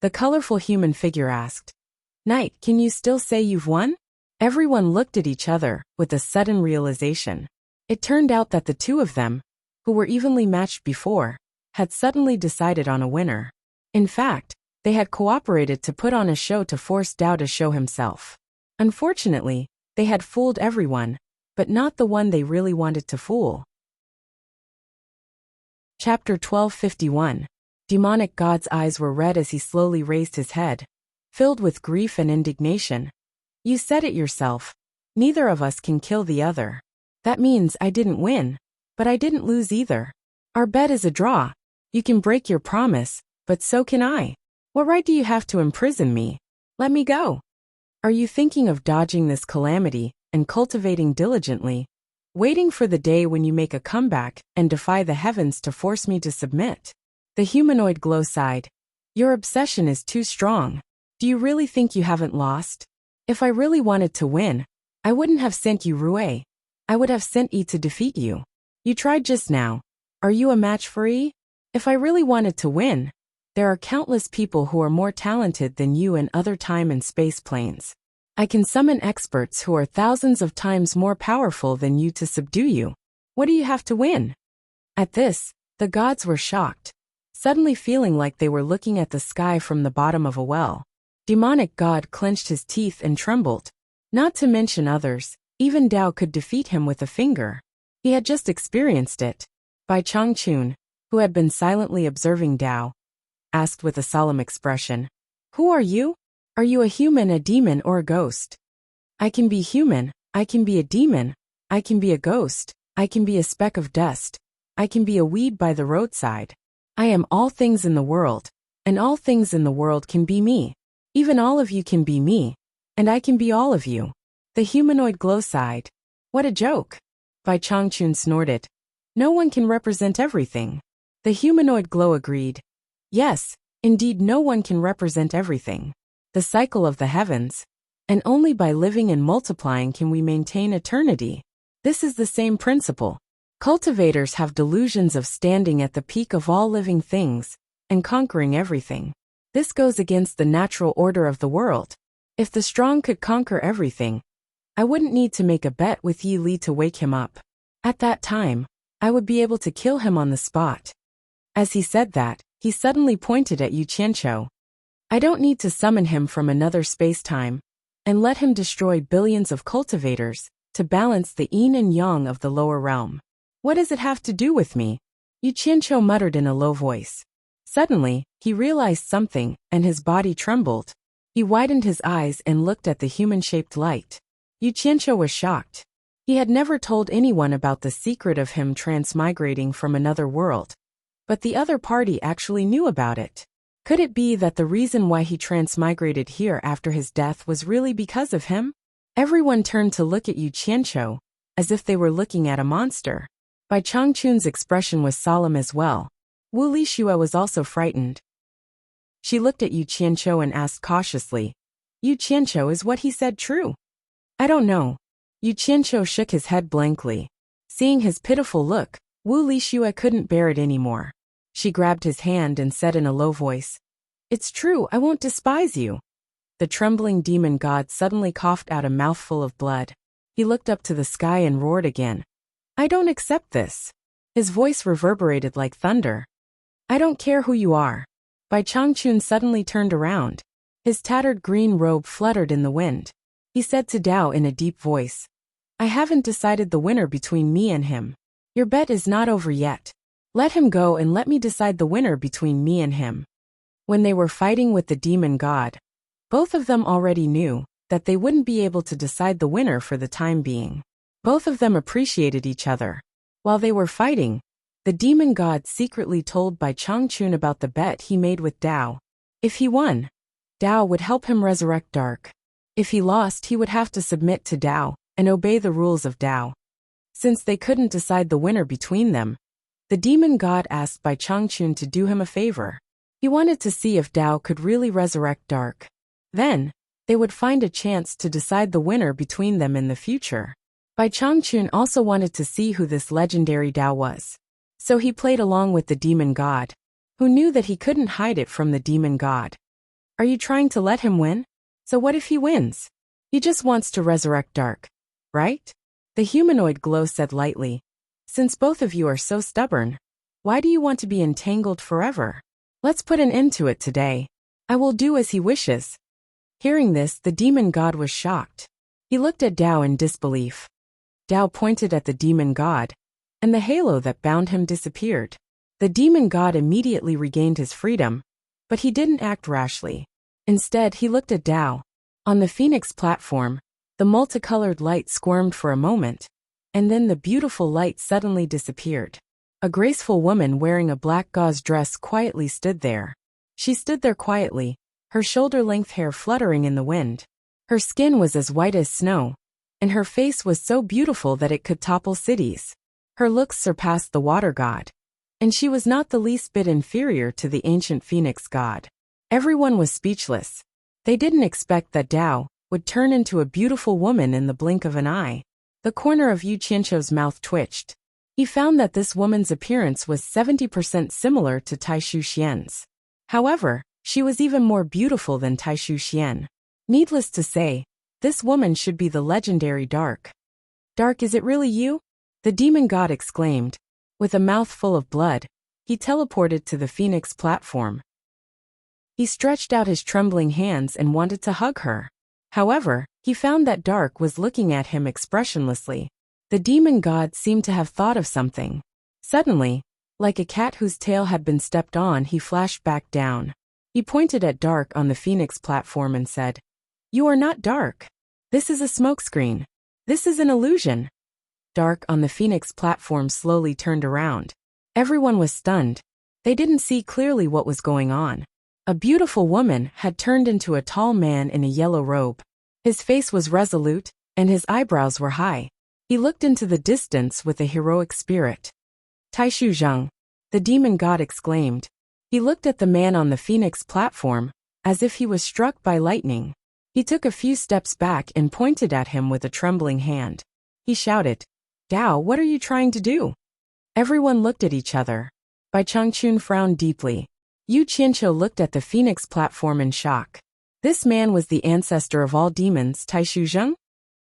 The colorful human figure asked. Knight, can you still say you've won? Everyone looked at each other with a sudden realization. It turned out that the two of them, who were evenly matched before, had suddenly decided on a winner. In fact, they had cooperated to put on a show to force Dao to show himself. Unfortunately, they had fooled everyone, but not the one they really wanted to fool. Chapter 1251. Demonic God's eyes were red as he slowly raised his head, filled with grief and indignation. You said it yourself. Neither of us can kill the other. That means I didn't win, but I didn't lose either. Our bet is a draw. You can break your promise, but so can I. What right do you have to imprison me? Let me go. Are you thinking of dodging this calamity and cultivating diligently, waiting for the day when you make a comeback and defy the heavens to force me to submit? The humanoid glow sighed. Your obsession is too strong. Do you really think you haven't lost? If I really wanted to win, I wouldn't have sent you Rui. I would have sent Yi to defeat you. You tried just now. Are you a match for Yi? If I really wanted to win, there are countless people who are more talented than you in other time and space planes. I can summon experts who are thousands of times more powerful than you to subdue you. What do you have to win? At this, the gods were shocked, suddenly feeling like they were looking at the sky from the bottom of a well. Demonic God clenched his teeth and trembled. Not to mention others, even Dao could defeat him with a finger. He had just experienced it. Bai Changchun, who had been silently observing Dao, asked with a solemn expression. Who are you? Are you a human, a demon, or a ghost? I can be human, I can be a demon, I can be a ghost, I can be a speck of dust, I can be a weed by the roadside. I am all things in the world, and all things in the world can be me. Even all of you can be me, and I can be all of you. The humanoid glow sighed. What a joke. Bai Changchun snorted. No one can represent everything. The humanoid glow agreed. Yes, indeed no one can represent everything. The cycle of the heavens. And only by living and multiplying can we maintain eternity. This is the same principle. Cultivators have delusions of standing at the peak of all living things and conquering everything. This goes against the natural order of the world. If the strong could conquer everything, I wouldn't need to make a bet with Yi Li to wake him up. At that time, I would be able to kill him on the spot. As he said that, he suddenly pointed at Yu Qianqiu. I don't need to summon him from another space-time and let him destroy billions of cultivators to balance the yin and yang of the lower realm. What does it have to do with me? Yu Qianqiu muttered in a low voice. Suddenly, he realized something, and his body trembled. He widened his eyes and looked at the human-shaped light. Yu Qianqiu was shocked. He had never told anyone about the secret of him transmigrating from another world. But the other party actually knew about it. Could it be that the reason why he transmigrated here after his death was really because of him? Everyone turned to look at Yu Qianqiu, as if they were looking at a monster. Bai Changchun's expression was solemn as well. Wu Lixue was also frightened. She looked at Yu Qianqiu and asked cautiously, Yu Qianqiu, is what he said true? I don't know. Yu Qianqiu shook his head blankly. Seeing his pitiful look, Wu Lixue couldn't bear it anymore. She grabbed his hand and said in a low voice, "It's true, I won't despise you." The trembling demon god suddenly coughed out a mouthful of blood. He looked up to the sky and roared again. "I don't accept this." His voice reverberated like thunder. "I don't care who you are." Bai Changchun suddenly turned around. His tattered green robe fluttered in the wind. He said to Dao in a deep voice, "I haven't decided the winner between me and him. Your bet is not over yet. Let him go and let me decide the winner between me and him." When they were fighting with the demon god, both of them already knew that they wouldn't be able to decide the winner for the time being. Both of them appreciated each other. While they were fighting, the demon god secretly told Bai Changchun about the bet he made with Dao. If he won, Dao would help him resurrect Dark. If he lost, he would have to submit to Dao and obey the rules of Dao. Since they couldn't decide the winner between them, the demon god asked Bai Changchun to do him a favor. He wanted to see if Dao could really resurrect Dark. Then, they would find a chance to decide the winner between them in the future. Bai Changchun also wanted to see who this legendary Dao was. So he played along with the demon god, who knew that he couldn't hide it from the demon god. Are you trying to let him win? So what if he wins? He just wants to resurrect Dark, right? The humanoid glow said lightly. Since both of you are so stubborn, why do you want to be entangled forever? Let's put an end to it today. I will do as he wishes. Hearing this, the demon god was shocked. He looked at Dao in disbelief. Dao pointed at the demon god, and the halo that bound him disappeared. The demon god immediately regained his freedom, but he didn't act rashly. Instead, he looked at Dao. On the Phoenix platform, the multicolored light squirmed for a moment, and then the beautiful light suddenly disappeared. A graceful woman wearing a black gauze dress quietly stood there. She stood there quietly, her shoulder-length hair fluttering in the wind. Her skin was as white as snow, and her face was so beautiful that it could topple cities. Her looks surpassed the water god, and she was not the least bit inferior to the ancient Phoenix god. Everyone was speechless. They didn't expect that Dao would turn into a beautiful woman in the blink of an eye. The corner of Yu Qianqiu's mouth twitched. He found that this woman's appearance was 70% similar to Taishu Xian's. However, she was even more beautiful than Taishu Xian. Needless to say, this woman should be the legendary Dark. Dark, is it really you? The demon god exclaimed. With a mouth full of blood, he teleported to the Phoenix platform. He stretched out his trembling hands and wanted to hug her. However, he found that Dark was looking at him expressionlessly. The demon god seemed to have thought of something. Suddenly, like a cat whose tail had been stepped on, he flashed back down. He pointed at Dark on the Phoenix platform and said, "You are not Dark. This is a smokescreen. This is an illusion." Dark on the Phoenix platform slowly turned around. Everyone was stunned. They didn't see clearly what was going on. A beautiful woman had turned into a tall man in a yellow robe. His face was resolute, and his eyebrows were high. He looked into the distance with a heroic spirit. "Taishu Zheng," the demon god exclaimed. He looked at the man on the Phoenix platform, as if he was struck by lightning. He took a few steps back and pointed at him with a trembling hand. He shouted, "Dao, what are you trying to do?" Everyone looked at each other. Bai Changchun frowned deeply. Yu Qianqiu looked at the Phoenix platform in shock. This man was the ancestor of all demons, Taishu Zheng?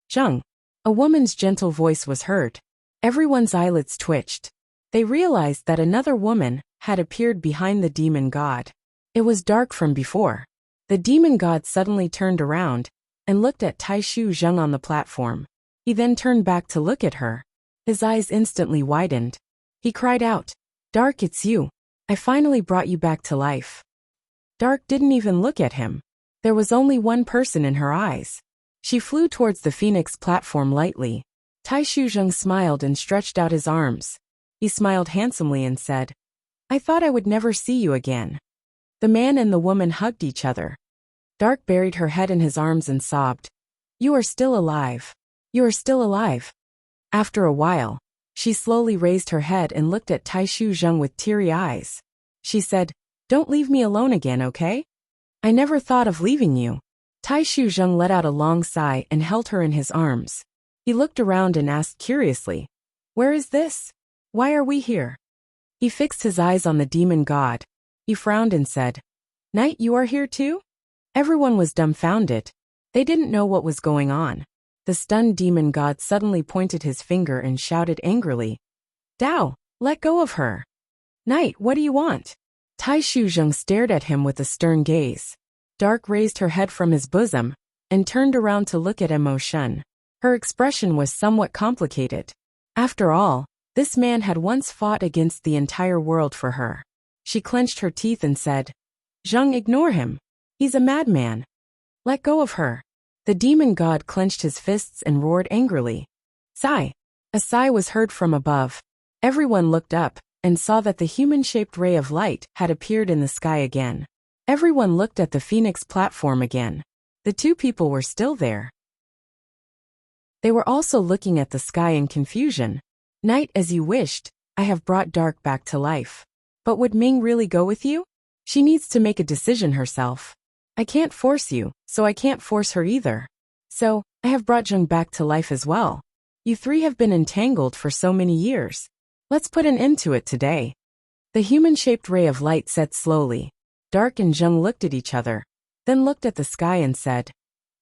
Zheng. A woman's gentle voice was heard. Everyone's eyelids twitched. They realized that another woman had appeared behind the demon god. It was Dark from before. The demon god suddenly turned around and looked at Taishu Zheng on the platform. He then turned back to look at her. His eyes instantly widened. He cried out, "Dark, it's you. I finally brought you back to life." Dark didn't even look at him. There was only one person in her eyes. She flew towards the Phoenix platform lightly. Taishu Zheng smiled and stretched out his arms. He smiled handsomely and said, "I thought I would never see you again." The man and the woman hugged each other. Dark buried her head in his arms and sobbed, "You are still alive. You are still alive." After a while, she slowly raised her head and looked at Taishu Zheng with teary eyes. She said, "Don't leave me alone again, okay? I never thought of leaving you." Tai Shuzheng let out a long sigh and held her in his arms. He looked around and asked curiously, "Where is this? Why are we here?" He fixed his eyes on the demon god. He frowned and said, "Knight, you are here too?" Everyone was dumbfounded. They didn't know what was going on. The stunned demon god suddenly pointed his finger and shouted angrily, "Dao, let go of her." "Knight, what do you want?" Tai Shuzheng stared at him with a stern gaze. Dark raised her head from his bosom and turned around to look at Mo Shun. Her expression was somewhat complicated. After all, this man had once fought against the entire world for her. She clenched her teeth and said, "Zheng, ignore him. He's a madman. Let go of her." The demon god clenched his fists and roared angrily. Sigh. A sigh was heard from above. Everyone looked up and saw that the human-shaped ray of light had appeared in the sky again. Everyone looked at the Phoenix platform again. The two people were still there. They were also looking at the sky in confusion. "Knight, as you wished, I have brought Dark back to life. But would Ming really go with you? She needs to make a decision herself. I can't force you, so I can't force her either. So, I have brought Zheng back to life as well. You three have been entangled for so many years. Let's put an end to it today." The human-shaped ray of light said slowly. Dark and Zheng looked at each other, then looked at the sky and said,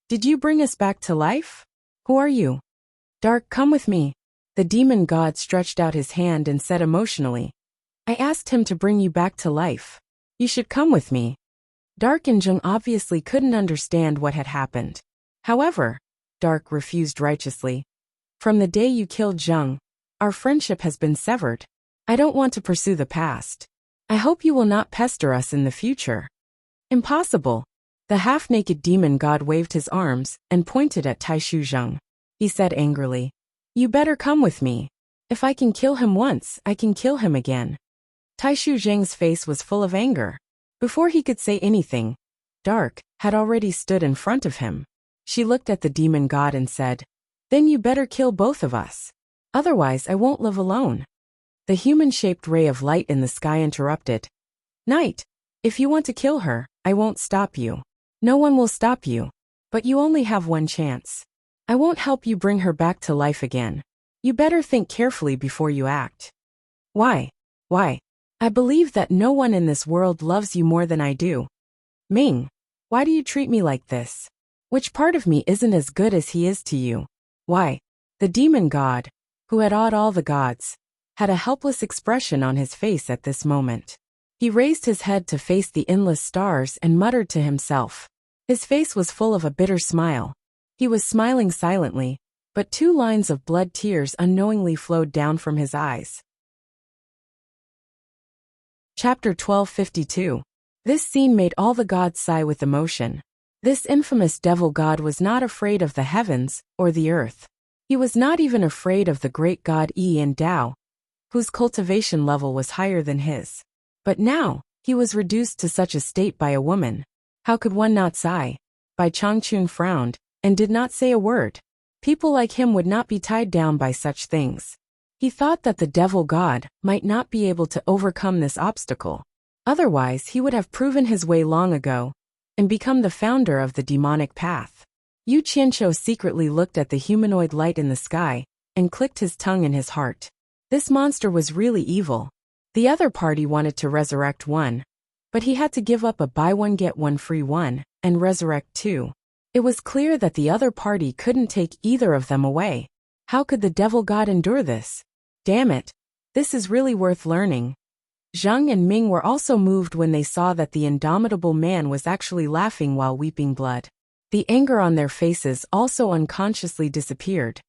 "Did you bring us back to life? Who are you?" "Dark, come with me." The demon god stretched out his hand and said emotionally, "I asked him to bring you back to life. You should come with me." Dark and Zheng obviously couldn't understand what had happened. However, Dark refused righteously. "From the day you killed Zheng, our friendship has been severed. I don't want to pursue the past. I hope you will not pester us in the future." "Impossible." The half-naked demon god waved his arms and pointed at Tai Shuzheng. He said angrily, "You better come with me. If I can kill him once, I can kill him again." Tai Shuzheng's face was full of anger. Before he could say anything, Dark had already stood in front of him. She looked at the demon god and said, "Then you better kill both of us. Otherwise I won't live alone." The human-shaped ray of light in the sky interrupted. "Knight, if you want to kill her, I won't stop you. No one will stop you. But you only have one chance. I won't help you bring her back to life again. You better think carefully before you act." "Why? Why? I believe that no one in this world loves you more than I do. Ming, why do you treat me like this? Which part of me isn't as good as he is to you? Why?" The demon god, who had awed all the gods, had a helpless expression on his face at this moment. He raised his head to face the endless stars and muttered to himself. His face was full of a bitter smile. He was smiling silently, but 2 lines of blood tears unknowingly flowed down from his eyes. Chapter 1252. This scene made all the gods sigh with emotion. This infamous devil god was not afraid of the heavens or the earth. He was not even afraid of the great god Yi and Dao, whose cultivation level was higher than his. But now, he was reduced to such a state by a woman. How could one not sigh? Bai Changchun frowned and did not say a word. People like him would not be tied down by such things. He thought that the devil god might not be able to overcome this obstacle. Otherwise, he would have proven his way long ago and become the founder of the demonic path. Yu Qianqiu secretly looked at the humanoid light in the sky and clicked his tongue in his heart. This monster was really evil. The other party wanted to resurrect one, but he had to give up a buy one get one free one and resurrect two. It was clear that the other party couldn't take either of them away. How could the devil god endure this? Damn it. This is really worth learning. Zheng and Ming were also moved when they saw that the indomitable man was actually laughing while weeping blood. The anger on their faces also unconsciously disappeared,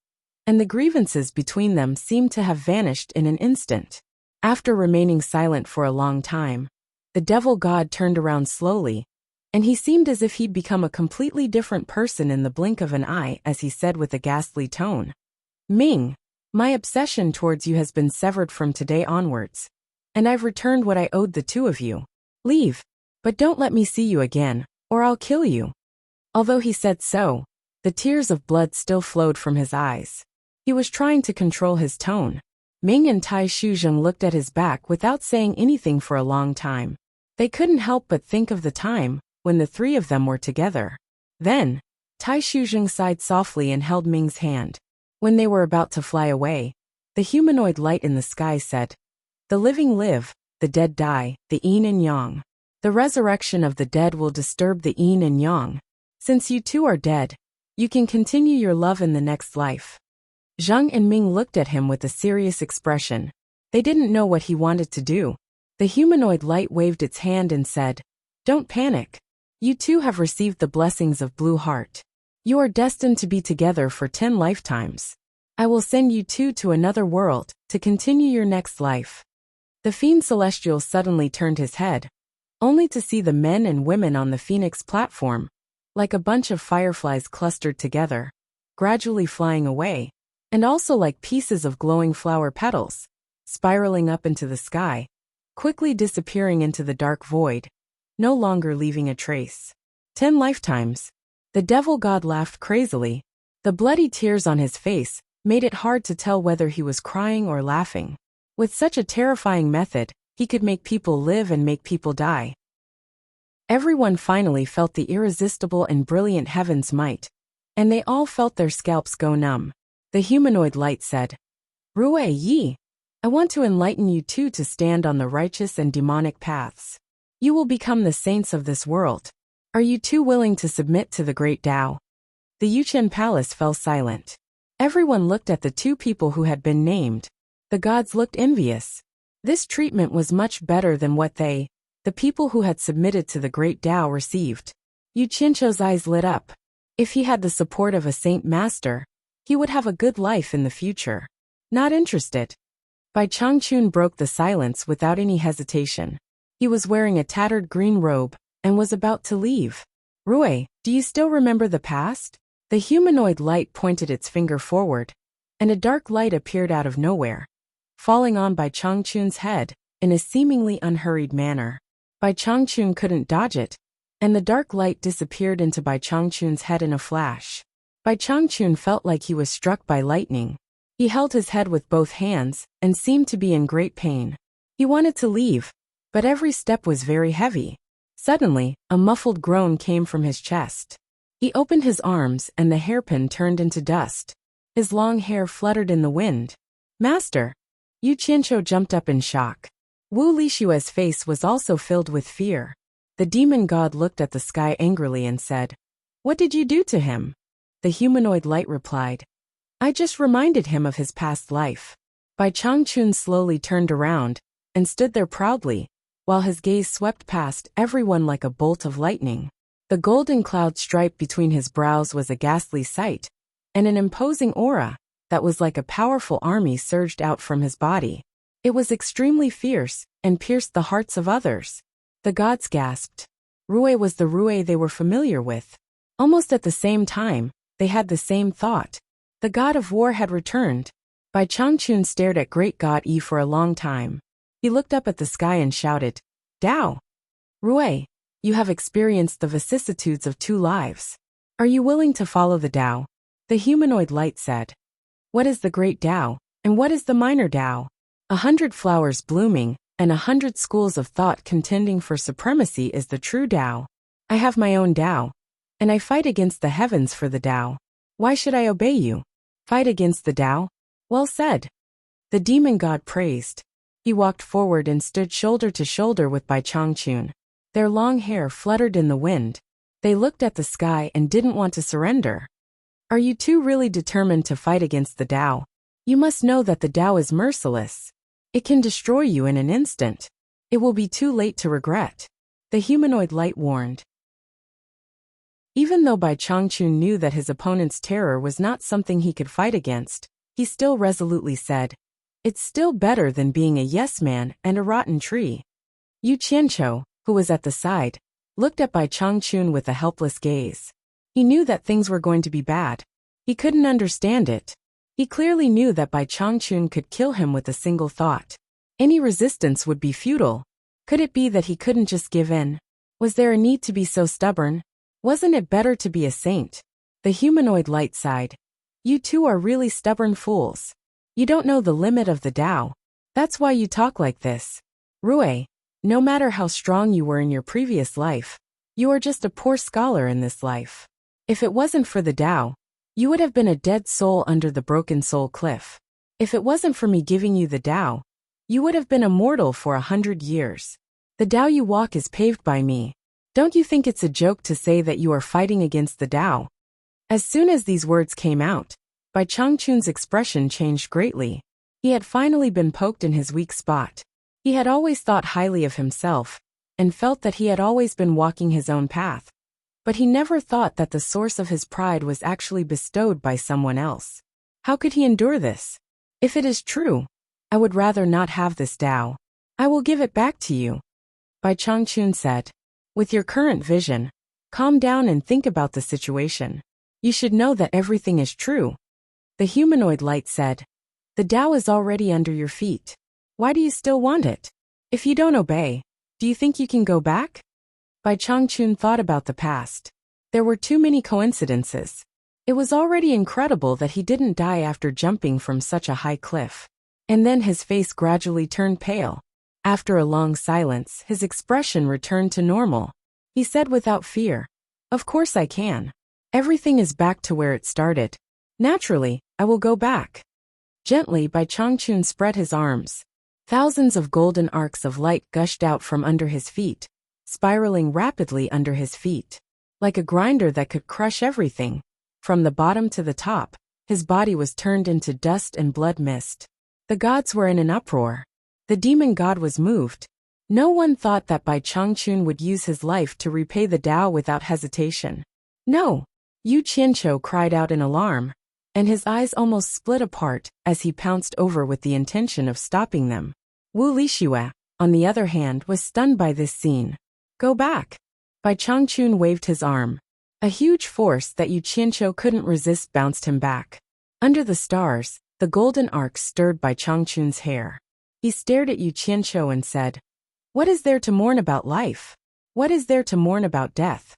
and the grievances between them seemed to have vanished in an instant. After remaining silent for a long time, the devil god turned around slowly, and he seemed as if he'd become a completely different person in the blink of an eye as he said with a ghastly tone, "Ming, my obsession towards you has been severed from today onwards, and I've returned what I owed the two of you. Leave, but don't let me see you again, or I'll kill you." Although he said so, the tears of blood still flowed from his eyes. He was trying to control his tone. Ming and Tai Shuzheng looked at his back without saying anything for a long time. They couldn't help but think of the time when the three of them were together. Then, Tai Shuzheng sighed softly and held Ming's hand. When they were about to fly away, the humanoid light in the sky said, "The living live, the dead die, the yin and yang. The resurrection of the dead will disturb the yin and yang. Since you two are dead, you can continue your love in the next life." Zhang and Ming looked at him with a serious expression. They didn't know what he wanted to do. The humanoid light waved its hand and said, "Don't panic. You two have received the blessings of Blue Heart. You are destined to be together for 10 lifetimes. I will send you two to another world to continue your next life." The Fiend Celestial suddenly turned his head, only to see the men and women on the Phoenix platform, like a bunch of fireflies clustered together, gradually flying away, and also like pieces of glowing flower petals, spiraling up into the sky, quickly disappearing into the dark void, no longer leaving a trace. 10 lifetimes. The devil god laughed crazily. The bloody tears on his face made it hard to tell whether he was crying or laughing. With such a terrifying method, he could make people live and make people die. Everyone finally felt the irresistible and brilliant heaven's might, and they all felt their scalps go numb. The humanoid light said, "Rue Yi, I want to enlighten you two to stand on the righteous and demonic paths. You will become the saints of this world. Are you two willing to submit to the great Tao?" The Yuchen Palace fell silent. Everyone looked at the two people who had been named. The gods looked envious. This treatment was much better than what they, the people who had submitted to the great Tao, received. Yu Qianzhou's eyes lit up. If he had the support of a saint master, he would have a good life in the future. Not interested. Bai Changchun broke the silence without any hesitation. He was wearing a tattered green robe and was about to leave. "Rue, do you still remember the past?" The humanoid light pointed its finger forward, and a dark light appeared out of nowhere, falling on Bai Changchun's head in a seemingly unhurried manner. Bai Changchun couldn't dodge it, and the dark light disappeared into Bai Changchun's head in a flash. Bai Changchun felt like he was struck by lightning. He held his head with both hands and seemed to be in great pain. He wanted to leave, but every step was very heavy. Suddenly, a muffled groan came from his chest. He opened his arms and the hairpin turned into dust. His long hair fluttered in the wind. "Master!" Yu Qianzhou jumped up in shock. Wu Lishua's face was also filled with fear. The demon god looked at the sky angrily and said, "What did you do to him?" The humanoid light replied, "I just reminded him of his past life." Bai Changchun slowly turned around and stood there proudly, while his gaze swept past everyone like a bolt of lightning. The golden cloud stripe between his brows was a ghastly sight, and an imposing aura that was like a powerful army surged out from his body. It was extremely fierce and pierced the hearts of others. The gods gasped. Rue was the Rue they were familiar with. Almost at the same time, they had the same thought. The god of war had returned. Bai Changchun stared at great god Yi for a long time. He looked up at the sky and shouted, "Dao! Rue, you have experienced the vicissitudes of 2 lives. Are you willing to follow the Tao?" The humanoid light said, "What is the great Tao, and what is the minor Tao? 100 flowers blooming, and 100 schools of thought contending for supremacy is the true Tao. I have my own Tao, and I fight against the heavens for the Tao. Why should I obey you? Fight against the Tao? Well said." The demon god praised. He walked forward and stood shoulder to shoulder with Bai Changchun. Their long hair fluttered in the wind. They looked at the sky and didn't want to surrender. "Are you two really determined to fight against the Tao? You must know that the Tao is merciless. It can destroy you in an instant. It will be too late to regret," the humanoid light warned. Even though Bai Changchun knew that his opponent's terror was not something he could fight against, he still resolutely said, "It's still better than being a yes-man and a rotten tree." Yu Qianzhou, who was at the side, looked at Bai Changchun with a helpless gaze. He knew that things were going to be bad. He couldn't understand it. He clearly knew that Bai Changchun could kill him with a single thought. Any resistance would be futile. Could it be that he couldn't just give in? Was there a need to be so stubborn? Wasn't it better to be a saint? The humanoid light sighed. "You two are really stubborn fools. You don't know the limit of the Tao. That's why you talk like this. Rue, no matter how strong you were in your previous life, you are just a poor scholar in this life. If it wasn't for the Tao, you would have been a dead soul under the broken soul cliff. If it wasn't for me giving you the Tao, you would have been immortal for 100 years. The Tao you walk is paved by me. Don't you think it's a joke to say that you are fighting against the Tao? As soon as these words came out, Bai Changchun's expression changed greatly. He had finally been poked in his weak spot. He had always thought highly of himself, and felt that he had always been walking his own path. But he never thought that the source of his pride was actually bestowed by someone else. How could he endure this? If it is true, I would rather not have this Tao. I will give it back to you. Bai Changchun said. With your current vision, calm down and think about the situation. You should know that everything is true. The humanoid light said. The Tao is already under your feet. Why do you still want it? If you don't obey, do you think you can go back? Bai Changchun thought about the past. There were too many coincidences. It was already incredible that he didn't die after jumping from such a high cliff. And then his face gradually turned pale. After a long silence, his expression returned to normal. He said without fear, Of course I can. Everything is back to where it started. Naturally, I will go back. Gently, Bai Changchun spread his arms. Thousands of golden arcs of light gushed out from under his feet, spiraling rapidly under his feet. Like a grinder that could crush everything. From the bottom to the top, his body was turned into dust and blood mist. The gods were in an uproar. The demon god was moved. No one thought that Bai Changchun would use his life to repay the Tao without hesitation. No! Yu Qianqiu cried out in alarm, and his eyes almost split apart as he pounced over with the intention of stopping them. Wu Lixue, on the other hand, was stunned by this scene. Go back! Bai Changchun waved his arm. A huge force that Yu Qianqiu couldn't resist bounced him back. Under the stars, the golden arcs stirred Bai Changchun's hair. He stared at Yu Qianqiu and said, What is there to mourn about life? What is there to mourn about death?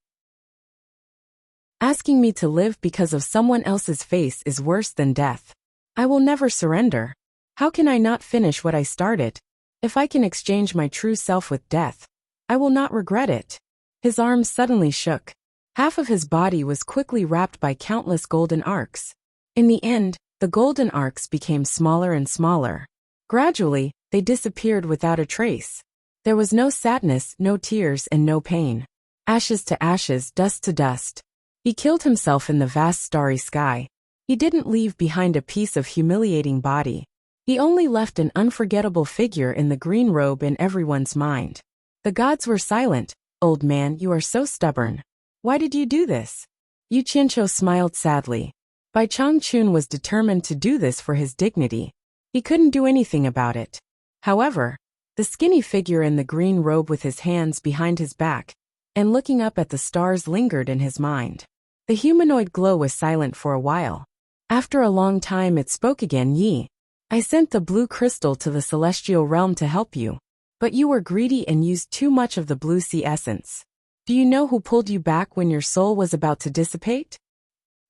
Asking me to live because of someone else's face is worse than death. I will never surrender. How can I not finish what I started? If I can exchange my true self with death, I will not regret it. His arms suddenly shook. Half of his body was quickly wrapped by countless golden arcs. In the end, the golden arcs became smaller and smaller. Gradually, they disappeared without a trace. There was no sadness, no tears, and no pain. Ashes to ashes, dust to dust. He killed himself in the vast starry sky. He didn't leave behind a piece of humiliating body. He only left an unforgettable figure in the green robe in everyone's mind. The gods were silent. Old man, you are so stubborn. Why did you do this? Yu Qianqiu smiled sadly. Bai Changchun was determined to do this for his dignity. He couldn't do anything about it. However, the skinny figure in the green robe with his hands behind his back and looking up at the stars lingered in his mind. The humanoid glow was silent for a while. After a long time it spoke again. Yi, I sent the blue crystal to the celestial realm to help you. But you were greedy and used too much of the blue sea essence. Do you know who pulled you back when your soul was about to dissipate?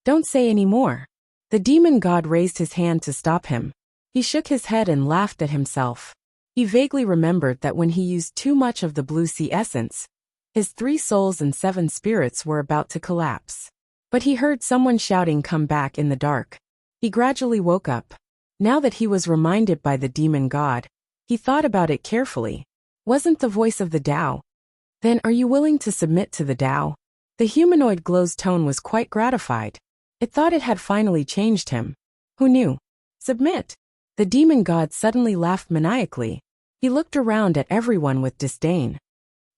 Don't say any more. The demon god raised his hand to stop him. He shook his head and laughed at himself. He vaguely remembered that when he used too much of the blue sea essence, his 3 souls and 7 spirits were about to collapse. But he heard someone shouting, come back in the dark. He gradually woke up. Now that he was reminded by the demon god, he thought about it carefully. Wasn't the voice of the Tao? Then are you willing to submit to the Tao? The humanoid glow's tone was quite gratified. It thought it had finally changed him. Who knew? Submit. The demon god suddenly laughed maniacally. He looked around at everyone with disdain.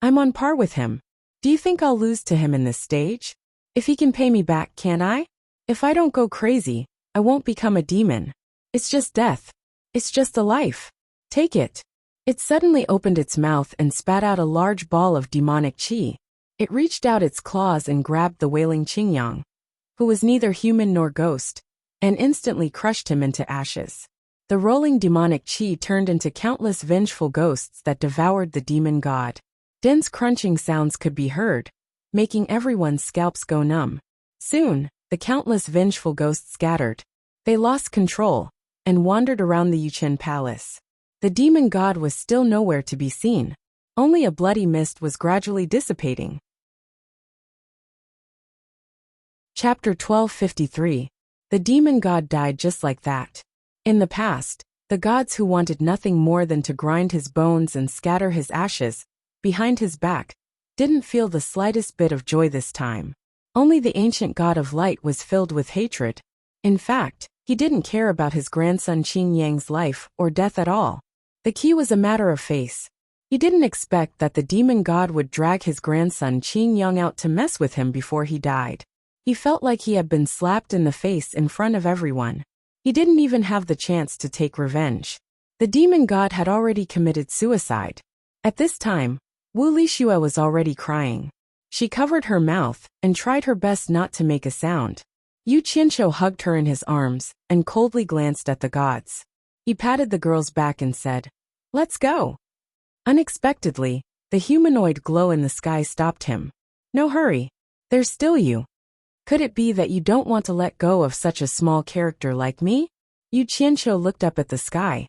I'm on par with him. Do you think I'll lose to him in this stage? If he can pay me back, can't I? If I don't go crazy, I won't become a demon. It's just death. It's just a life. Take it. It suddenly opened its mouth and spat out a large ball of demonic qi. It reached out its claws and grabbed the wailing Qingyang, who was neither human nor ghost, and instantly crushed him into ashes. The rolling demonic qi turned into countless vengeful ghosts that devoured the demon god. Dense crunching sounds could be heard, making everyone's scalps go numb. Soon, the countless vengeful ghosts scattered. They lost control and wandered around the Yuchen palace. The demon god was still nowhere to be seen. Only a bloody mist was gradually dissipating. Chapter 1253. The demon god died just like that. In the past, the gods who wanted nothing more than to grind his bones and scatter his ashes behind his back didn't feel the slightest bit of joy this time. Only the ancient god of light was filled with hatred. In fact, he didn't care about his grandson Qing Yang's life or death at all. The key was a matter of face. He didn't expect that the demon god would drag his grandson Qing Yang out to mess with him before he died. He felt like he had been slapped in the face in front of everyone. He didn't even have the chance to take revenge. The demon god had already committed suicide. At this time, Wu Lixue was already crying. She covered her mouth and tried her best not to make a sound. Yu Qianqiu hugged her in his arms and coldly glanced at the gods. He patted the girl's back and said, "Let's go." Unexpectedly, the humanoid glow in the sky stopped him. "No hurry. There's still you. Could it be that you don't want to let go of such a small character like me?" Yu Qianqiu looked up at the sky.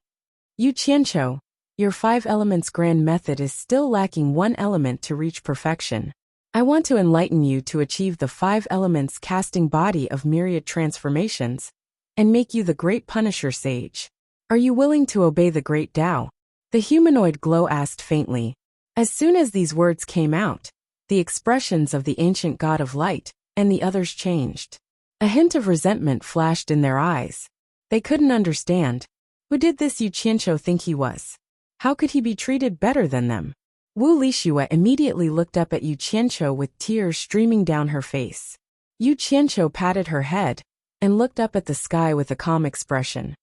"Yu Qianqiu, your 5 elements grand method is still lacking one element to reach perfection. I want to enlighten you to achieve the 5 elements casting body of myriad transformations and make you the great Punisher sage. Are you willing to obey the great Tao?" The humanoid glow asked faintly. As soon as these words came out, the expressions of the ancient god of light and the others changed. A hint of resentment flashed in their eyes. They couldn't understand. Who did this Yu Qianqiu think he was? How could he be treated better than them? Wu Lixue immediately looked up at Yu Qianqiu with tears streaming down her face. Yu Qianqiu patted her head and looked up at the sky with a calm expression.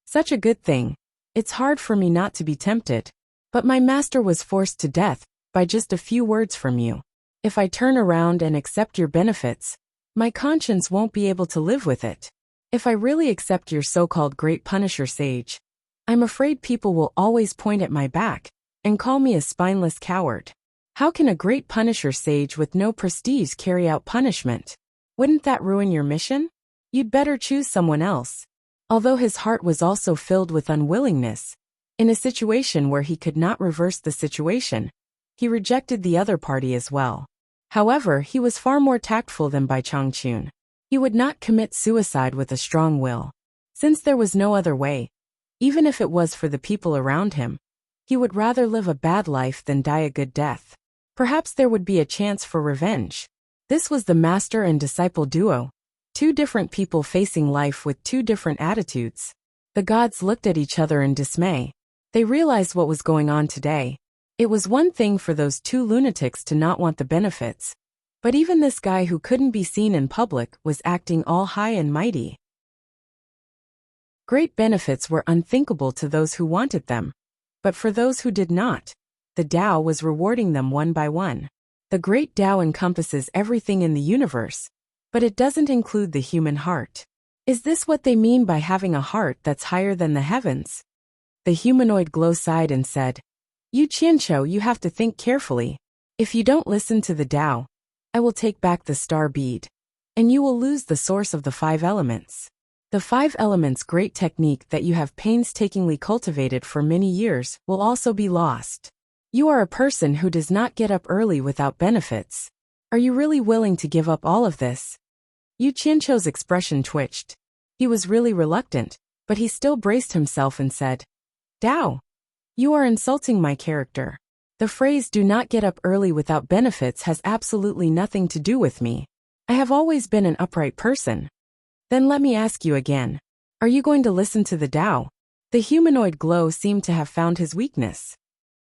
"Such a good thing. It's hard for me not to be tempted. But my master was forced to death by just a few words from you. If I turn around and accept your benefits, my conscience won't be able to live with it. If I really accept your so-called great Punisher sage, I'm afraid people will always point at my back and call me a spineless coward. How can a great Punisher sage with no prestige carry out punishment? Wouldn't that ruin your mission? You'd better choose someone else." Although his heart was also filled with unwillingness, in a situation where he could not reverse the situation, he rejected the other party as well. However, he was far more tactful than Bai Changchun. He would not commit suicide with a strong will. Since there was no other way, even if it was for the people around him, he would rather live a bad life than die a good death. Perhaps there would be a chance for revenge. This was the master and disciple duo. 2 different people facing life with 2 different attitudes. The gods looked at each other in dismay. They realized what was going on today. It was one thing for those 2 lunatics to not want the benefits, but even this guy who couldn't be seen in public was acting all high and mighty. Great benefits were unthinkable to those who wanted them, but for those who did not, the Tao was rewarding them one by one. The great Tao encompasses everything in the universe, but it doesn't include the human heart. Is this what they mean by having a heart that's higher than the heavens? The humanoid glow sighed and said, "Yu Qianqiu, you have to think carefully. If you don't listen to the Tao, I will take back the star bead, and you will lose the source of the 5 elements. The 5 elements great technique that you have painstakingly cultivated for many years will also be lost. You are a person who does not get up early without benefits. Are you really willing to give up all of this?" Yu Qianqiu's expression twitched. He was really reluctant, but he still braced himself and said, "Tao, you are insulting my character. The phrase "do not get up early without benefits" has absolutely nothing to do with me. I have always been an upright person. Then let me ask you again. Are you going to listen to the Tao?" The humanoid glow seemed to have found his weakness.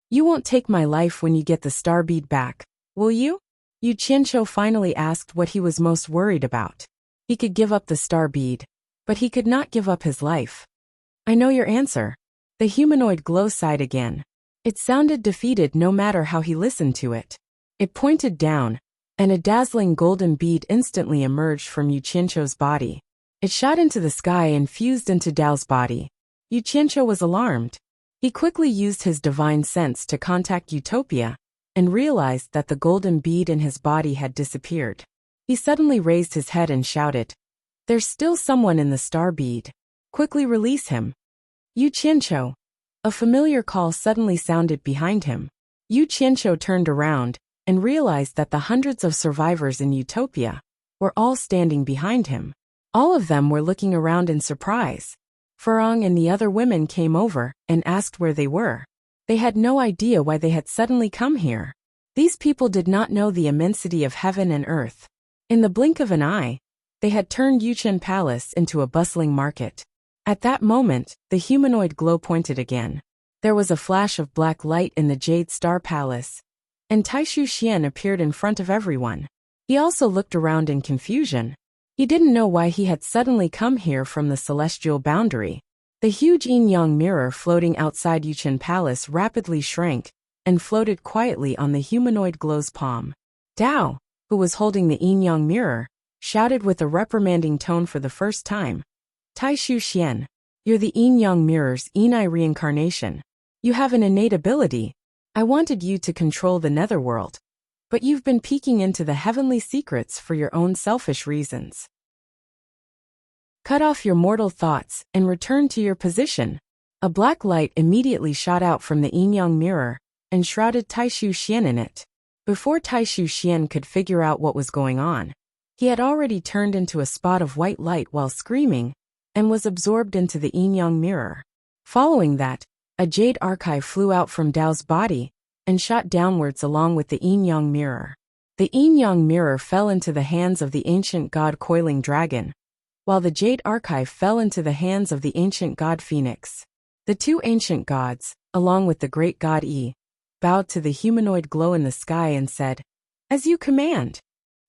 "You won't take my life when you get the star bead back, will you?" Yu Qianqiu finally asked what he was most worried about. He could give up the star bead, but he could not give up his life. "I know your answer." The humanoid glow sighed again. It sounded defeated no matter how he listened to it. It pointed down, and a dazzling golden bead instantly emerged from Yu Qianqiu's body. It shot into the sky and fused into Dao's body. Yu Qianqiu was alarmed. He quickly used his divine sense to contact Utopia, and realized that the golden bead in his body had disappeared. He suddenly raised his head and shouted, "There's still someone in the star bead. Quickly release him." "Yu Qianqiu." A familiar call suddenly sounded behind him. Yu Qianqiu turned around and realized that the hundreds of survivors in Utopia were all standing behind him. All of them were looking around in surprise. Farang and the other women came over and asked where they were. They had no idea why they had suddenly come here. These people did not know the immensity of heaven and earth. In the blink of an eye, they had turned Yuchen Palace into a bustling market. At that moment, the humanoid glow pointed again. There was a flash of black light in the Jade Star Palace, and Taishu Xian appeared in front of everyone. He also looked around in confusion. He didn't know why he had suddenly come here from the celestial boundary. The huge yin-yang mirror floating outside Yuchen Palace rapidly shrank and floated quietly on the humanoid glow's palm. Dao, who was holding the yin-yang mirror, shouted with a reprimanding tone for the first time. Taishu Xian, you're the yin-yang mirror's Yin-I reincarnation. You have an innate ability. I wanted you to control the netherworld, but you've been peeking into the heavenly secrets for your own selfish reasons. Cut off your mortal thoughts and return to your position. A black light immediately shot out from the yin-yang mirror and shrouded Taishu Xian in it. Before Taishu Xian could figure out what was going on, he had already turned into a spot of white light while screaming and was absorbed into the yin-yang mirror. Following that, a jade archive flew out from Dao's body and shot downwards along with the yin-yang mirror. The yin-yang mirror fell into the hands of the ancient god Coiling Dragon, while the jade archive fell into the hands of the ancient god Phoenix. The two ancient gods, along with the great god Yi, bowed to the humanoid glow in the sky and said, "As you command."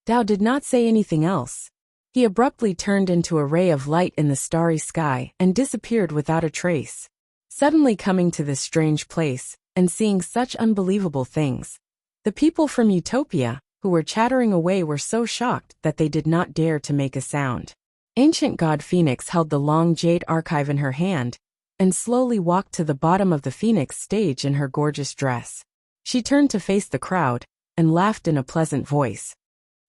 Dao did not say anything else. He abruptly turned into a ray of light in the starry sky and disappeared without a trace. Suddenly coming to this strange place and seeing such unbelievable things, the people from Utopia, who were chattering away, were so shocked that they did not dare to make a sound. Ancient god Phoenix held the long jade archive in her hand and slowly walked to the bottom of the Phoenix stage in her gorgeous dress. She turned to face the crowd and laughed in a pleasant voice.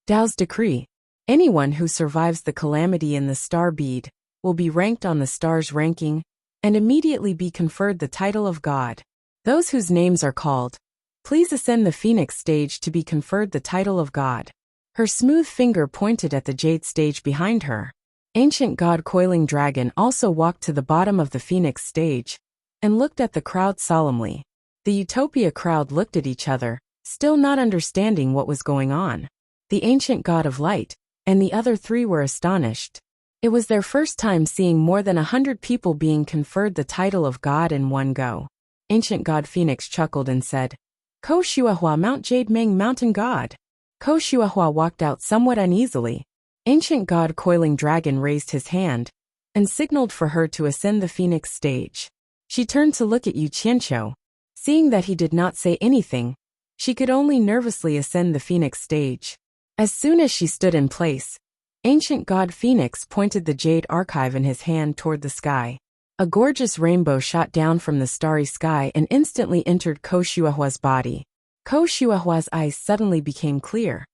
Dao's decree: anyone who survives the calamity in the star bead will be ranked on the star's ranking and immediately be conferred the title of God. Those whose names are called, please ascend the Phoenix stage to be conferred the title of God. Her smooth finger pointed at the jade stage behind her. Ancient god Coiling Dragon also walked to the bottom of the Phoenix stage and looked at the crowd solemnly. The Utopia crowd looked at each other, still not understanding what was going on. The ancient god of light and the other three were astonished. It was their first time seeing more than 100 people being conferred the title of God in one go. Ancient god Phoenix chuckled and said, "Ko Shuahua Mount Jade Meng Mountain God." Ko Shuahua walked out somewhat uneasily. Ancient god Coiling Dragon raised his hand and signaled for her to ascend the Phoenix stage. She turned to look at Yu Qianqiu. Seeing that he did not say anything, she could only nervously ascend the Phoenix stage. As soon as she stood in place, ancient god Phoenix pointed the jade archive in his hand toward the sky. A gorgeous rainbow shot down from the starry sky and instantly entered Ko Shuahua's body. Ko Shuahua's eyes suddenly became clear,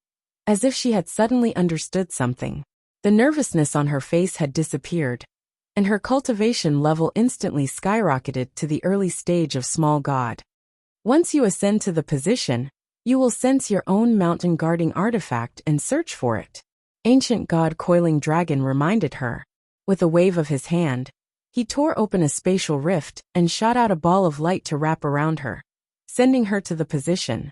as if she had suddenly understood something. The nervousness on her face had disappeared, and her cultivation level instantly skyrocketed to the early stage of small god. Once you ascend to the position, you will sense your own mountain guarding artifact and search for it. Ancient god Coiling Dragon reminded her. With a wave of his hand, he tore open a spatial rift and shot out a ball of light to wrap around her, sending her to the position.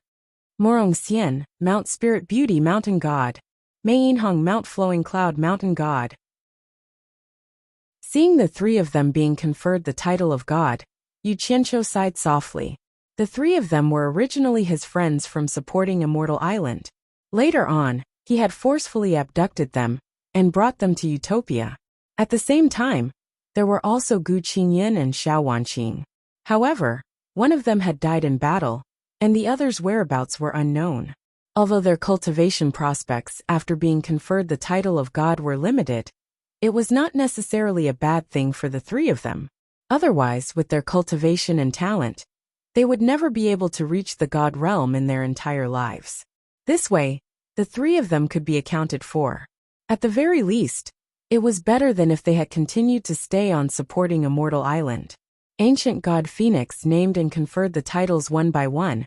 Morong Xian, Mount Spirit Beauty Mountain God. Mei Yinhong Mount Flowing Cloud Mountain God. Seeing the three of them being conferred the title of God, Yu Qianqiu sighed softly. The three of them were originally his friends from supporting Immortal Island. Later on, he had forcefully abducted them and brought them to Utopia. At the same time, there were also Gu Qingyin and Xiao Wanqing. However, one of them had died in battle, and the other's whereabouts were unknown. Although their cultivation prospects after being conferred the title of God were limited, it was not necessarily a bad thing for the three of them. Otherwise, with their cultivation and talent, they would never be able to reach the God realm in their entire lives. This way, the three of them could be accounted for. At the very least, it was better than if they had continued to stay on supporting Immortal Island. Ancient god Phoenix named and conferred the titles one by one,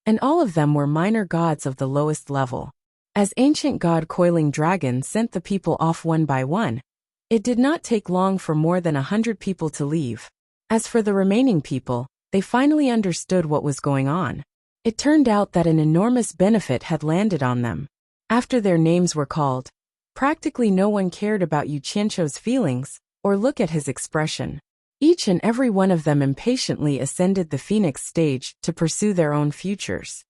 and all of them were minor gods of the lowest level. As ancient god Coiling Dragon sent the people off one by one, it did not take long for more than 100 people to leave. As for the remaining people, they finally understood what was going on. It turned out that an enormous benefit had landed on them. After their names were called, practically no one cared about Yu Qianqiu's feelings or look at his expression. Each and every one of them impatiently ascended the Phoenix stage to pursue their own futures.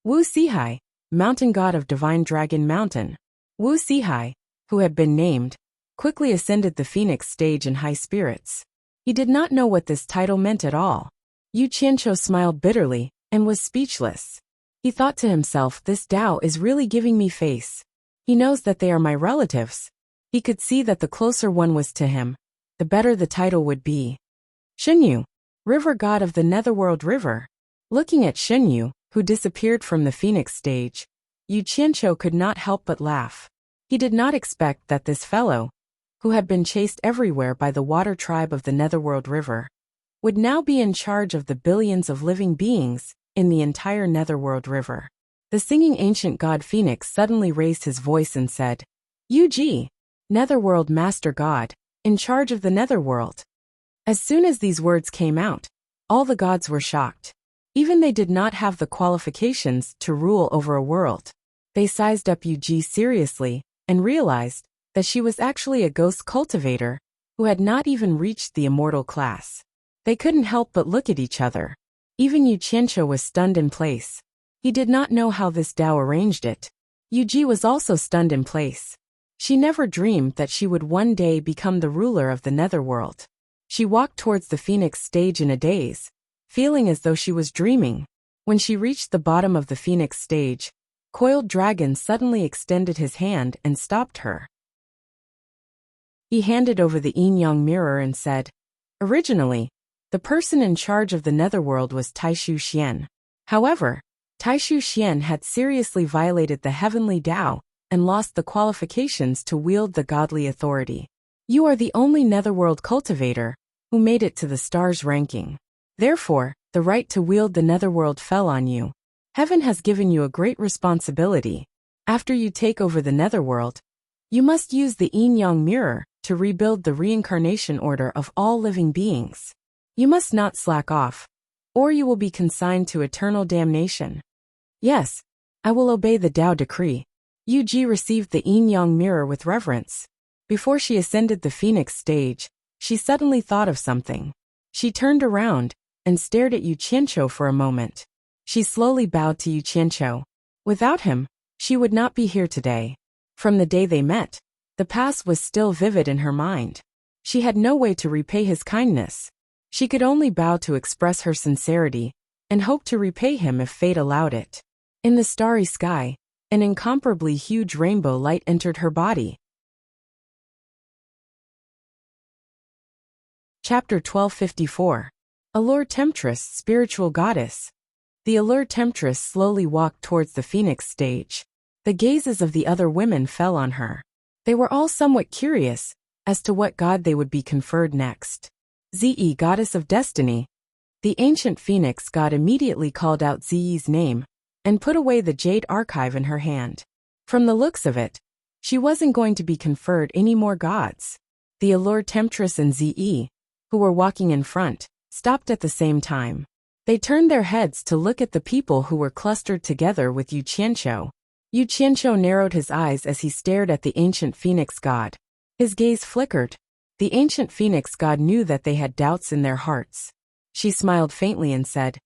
Wu Sihai, mountain god of Divine Dragon Mountain. Wu Sihai, who had been named, quickly ascended the Phoenix stage in high spirits. He did not know what this title meant at all. Yu Qianqiu smiled bitterly and was speechless. He thought to himself, this Tao is really giving me face. He knows that they are my relatives. He could see that the closer one was to him, the better the title would be. Shenyu, river god of the Netherworld River. Looking at Shenyu, who disappeared from the Phoenix stage, Yu Qianqiu could not help but laugh. He did not expect that this fellow, who had been chased everywhere by the water tribe of the Netherworld River, would now be in charge of the billions of living beings in the entire Netherworld River. The singing ancient god Phoenix suddenly raised his voice and said, Yu Ji, Netherworld Master God, in charge of the Netherworld. As soon as these words came out, all the gods were shocked. Even they did not have the qualifications to rule over a world. They sized up Yu Ji seriously and realized that she was actually a ghost cultivator who had not even reached the immortal class. They couldn't help but look at each other. Even Yu Qianqiu was stunned in place. He did not know how this Tao arranged it. Yu Ji was also stunned in place. She never dreamed that she would one day become the ruler of the Netherworld. She walked towards the Phoenix stage in a daze, feeling as though she was dreaming. When she reached the bottom of the Phoenix stage, Coiled Dragon suddenly extended his hand and stopped her. He handed over the yin-yang mirror and said, originally, the person in charge of the Netherworld was Taishu Xian. However, Taishu Xian had seriously violated the heavenly Tao and lost the qualifications to wield the godly authority. You are the only Netherworld cultivator who made it to the stars ranking. Therefore, the right to wield the Netherworld fell on you. Heaven has given you a great responsibility. After you take over the Netherworld, you must use the yin-yang mirror to rebuild the reincarnation order of all living beings. You must not slack off, or you will be consigned to eternal damnation. Yes, I will obey the Tao decree. Yu Ji received the yin-yang mirror with reverence. Before she ascended the Phoenix stage, she suddenly thought of something. She turned around and stared at Yu Qianqiu for a moment. She slowly bowed to Yu Qianqiu. Without him, she would not be here today. From the day they met, the past was still vivid in her mind. She had no way to repay his kindness. She could only bow to express her sincerity and hope to repay him if fate allowed it. In the starry sky, an incomparably huge rainbow light entered her body. Chapter 1254. Allure Temptress, Spiritual Goddess. The Allure Temptress slowly walked towards the Phoenix stage. The gazes of the other women fell on her. They were all somewhat curious as to what god they would be conferred next. Ziyi, Goddess of Destiny. The ancient Phoenix god immediately called out Ziyi's name and put away the jade archive in her hand. From the looks of it, she wasn't going to be conferred any more gods. The Allure Temptress and Ziyi, who were walking in front, stopped at the same time. They turned their heads to look at the people who were clustered together with Yu Qianqiu. Yu Qianqiu narrowed his eyes as he stared at the ancient Phoenix god. His gaze flickered. The ancient Phoenix god knew that they had doubts in their hearts. She smiled faintly and said,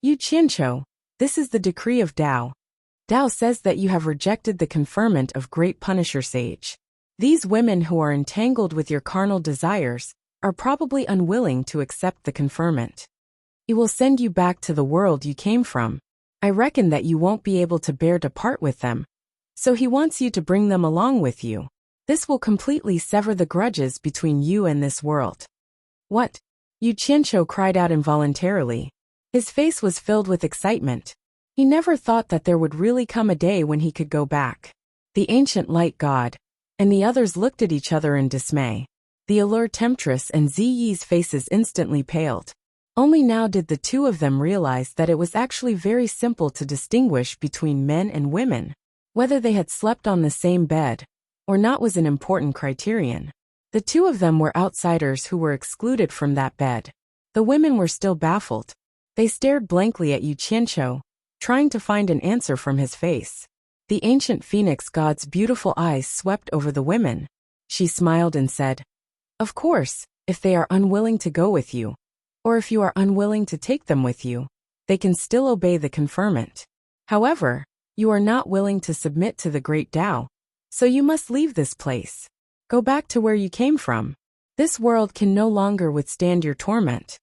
Yu Qianqiu, this is the decree of Tao. Tao says that you have rejected the conferment of Great Punisher Sage. These women who are entangled with your carnal desires are probably unwilling to accept the conferment. He will send you back to the world you came from. I reckon that you won't be able to bear to part with them, so he wants you to bring them along with you. This will completely sever the grudges between you and this world. What? Yu Qianqiu cried out involuntarily. His face was filled with excitement. He never thought that there would really come a day when he could go back. The ancient light god and the others looked at each other in dismay. The Allure Temptress and Ziyi's faces instantly paled. Only now did the two of them realize that it was actually very simple to distinguish between men and women. Whether they had slept on the same bed or not was an important criterion. The two of them were outsiders who were excluded from that bed. The women were still baffled. They stared blankly at Yu Qianqiu, trying to find an answer from his face. The ancient phoenix god's beautiful eyes swept over the women. She smiled and said, "Of course, if they are unwilling to go with you, or if you are unwilling to take them with you, they can still obey the conferment. However, you are not willing to submit to the great Tao, so you must leave this place. Go back to where you came from. This world can no longer withstand your torment."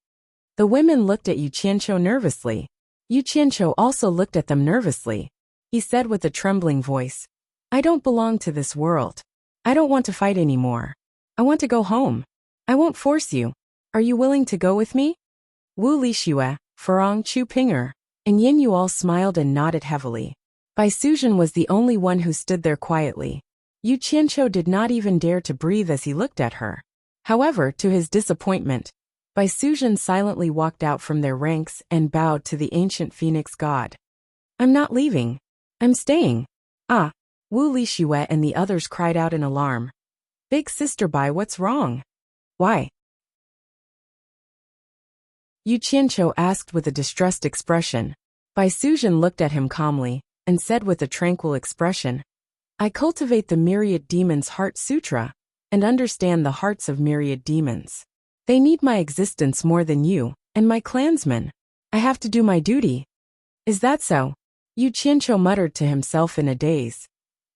The women looked at Yu Qianqiu nervously. Yu Qianqiu also looked at them nervously. He said with a trembling voice, "I don't belong to this world. I don't want to fight anymore. I want to go home. I won't force you. Are you willing to go with me?" Wu Lixue, Farong Chu Pinger, and Yin Yual smiled and nodded heavily. Bai Suzhen was the only one who stood there quietly. Yu Qianqiu did not even dare to breathe as he looked at her. However, to his disappointment, Bai Suzhen silently walked out from their ranks and bowed to the ancient phoenix god. "I'm not leaving. I'm staying." "Ah!" Wu Lixue and the others cried out in alarm. "Big sister Bai, what's wrong? Why?" Yu Qianqiu asked with a distressed expression. Bai Suzhen looked at him calmly and said with a tranquil expression, "I cultivate the myriad demons' heart sutra and understand the hearts of myriad demons. They need my existence more than you and my clansmen. I have to do my duty." "Is that so?" Yu Qianqiu muttered to himself in a daze.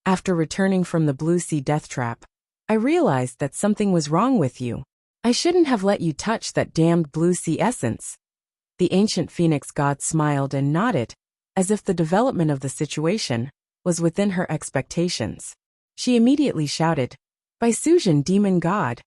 "After returning from the Blue Sea death trap, I realized that something was wrong with you. I shouldn't have let you touch that damned Blue Sea essence." The ancient phoenix god smiled and nodded, as if the development of the situation was within her expectations. She immediately shouted, "Bai Suzhen, demon god!"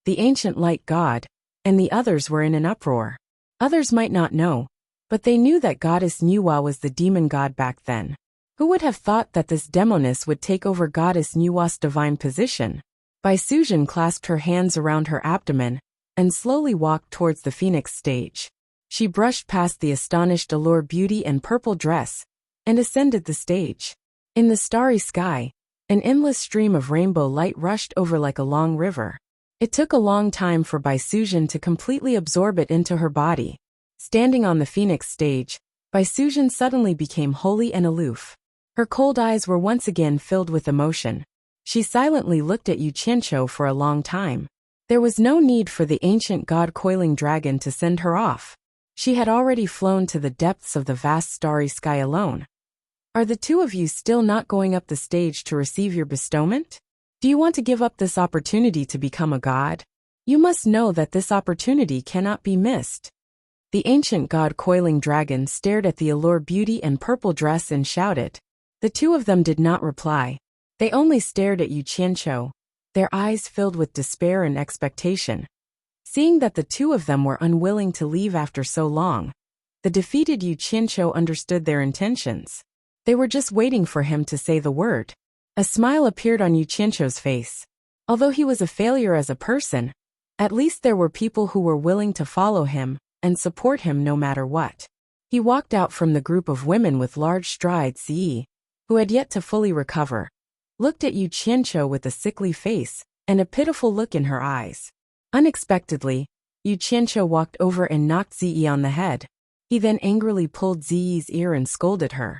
The ancient light god and the others were in an uproar. Others might not know, but they knew that goddess Nuwa was the demon god back then. Who would have thought that this demoness would take over goddess Nuwa's divine position? Bai Suzhen clasped her hands around her abdomen and slowly walked towards the phoenix stage. She brushed past the astonished allure beauty and purple dress and ascended the stage. In the starry sky, an endless stream of rainbow light rushed over like a long river. It took a long time for Bai Suzhen to completely absorb it into her body. Standing on the phoenix stage, Bai Suzhen suddenly became holy and aloof. Her cold eyes were once again filled with emotion. She silently looked at Yu Qianqiu for a long time. There was no need for the ancient god coiling dragon to send her off. She had already flown to the depths of the vast starry sky alone. "Are the two of you still not going up the stage to receive your bestowment? Do you want to give up this opportunity to become a god? You must know that this opportunity cannot be missed." The ancient god coiling dragon stared at the allure beauty and purple dress and shouted. The two of them did not reply. They only stared at Yu Qianqiu, their eyes filled with despair and expectation. Seeing that the two of them were unwilling to leave after so long, the defeated Yu Qianqiu understood their intentions. They were just waiting for him to say the word. A smile appeared on Yu Qianqiu's face. Although he was a failure as a person, at least there were people who were willing to follow him and support him no matter what. He walked out from the group of women with large strides. Ziyi, who had yet to fully recover, looked at Yu Qianqiu with a sickly face and a pitiful look in her eyes. Unexpectedly, Yu Qianqiu walked over and knocked Ziyi on the head. He then angrily pulled Ziyi's ear and scolded her.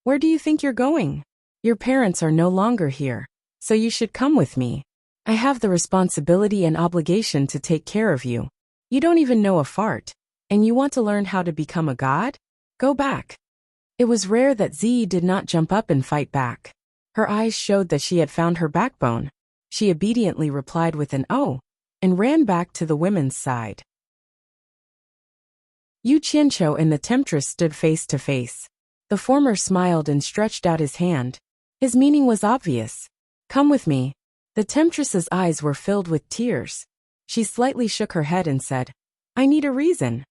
"Where do you think you're going? Your parents are no longer here, so you should come with me. I have the responsibility and obligation to take care of you. You don't even know a fart, and you want to learn how to become a god? Go back." It was rare that Ziyi did not jump up and fight back. Her eyes showed that she had found her backbone. She obediently replied with an "oh," and ran back to the women's side. Yu Qianqiu and the temptress stood face to face. The former smiled and stretched out his hand. His meaning was obvious. "Come with me." The temptress's eyes were filled with tears. She slightly shook her head and said, "I need a reason."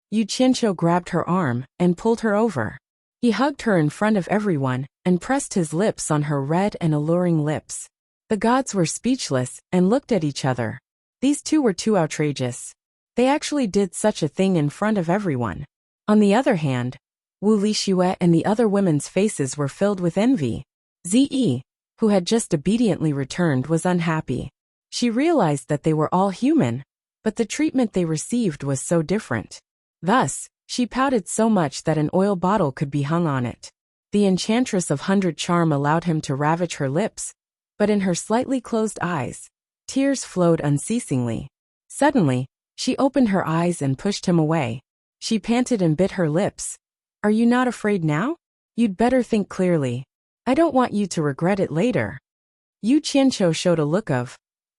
Yu Qianqiu grabbed her arm and pulled her over. He hugged her in front of everyone and pressed his lips on her red and alluring lips. The gods were speechless and looked at each other. These two were too outrageous. They actually did such a thing in front of everyone. On the other hand, Wu Lixue and the other women's faces were filled with envy. Ze, who had just obediently returned, was unhappy. She realized that they were all human, but the treatment they received was so different. Thus, she pouted so much that an oil bottle could be hung on it. The Enchantress of 100 Charm allowed him to ravage her lips, but in her slightly closed eyes, tears flowed unceasingly. Suddenly, she opened her eyes and pushed him away. She panted and bit her lips. "Are you not afraid now? You'd better think clearly. I don't want you to regret it later." Yu Qianqiu showed a look of,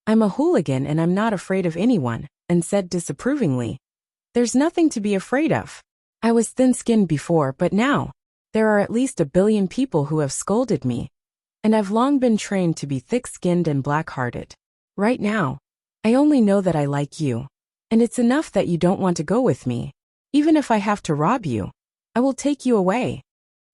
"I'm a hooligan and I'm not afraid of anyone," and said disapprovingly, "There's nothing to be afraid of. I was thin-skinned before, but now, there are at least 1 billion people who have scolded me, and I've long been trained to be thick-skinned and black-hearted. Right now, I only know that I like you, and it's enough that you don't want to go with me. Even if I have to rob you, I will take you away."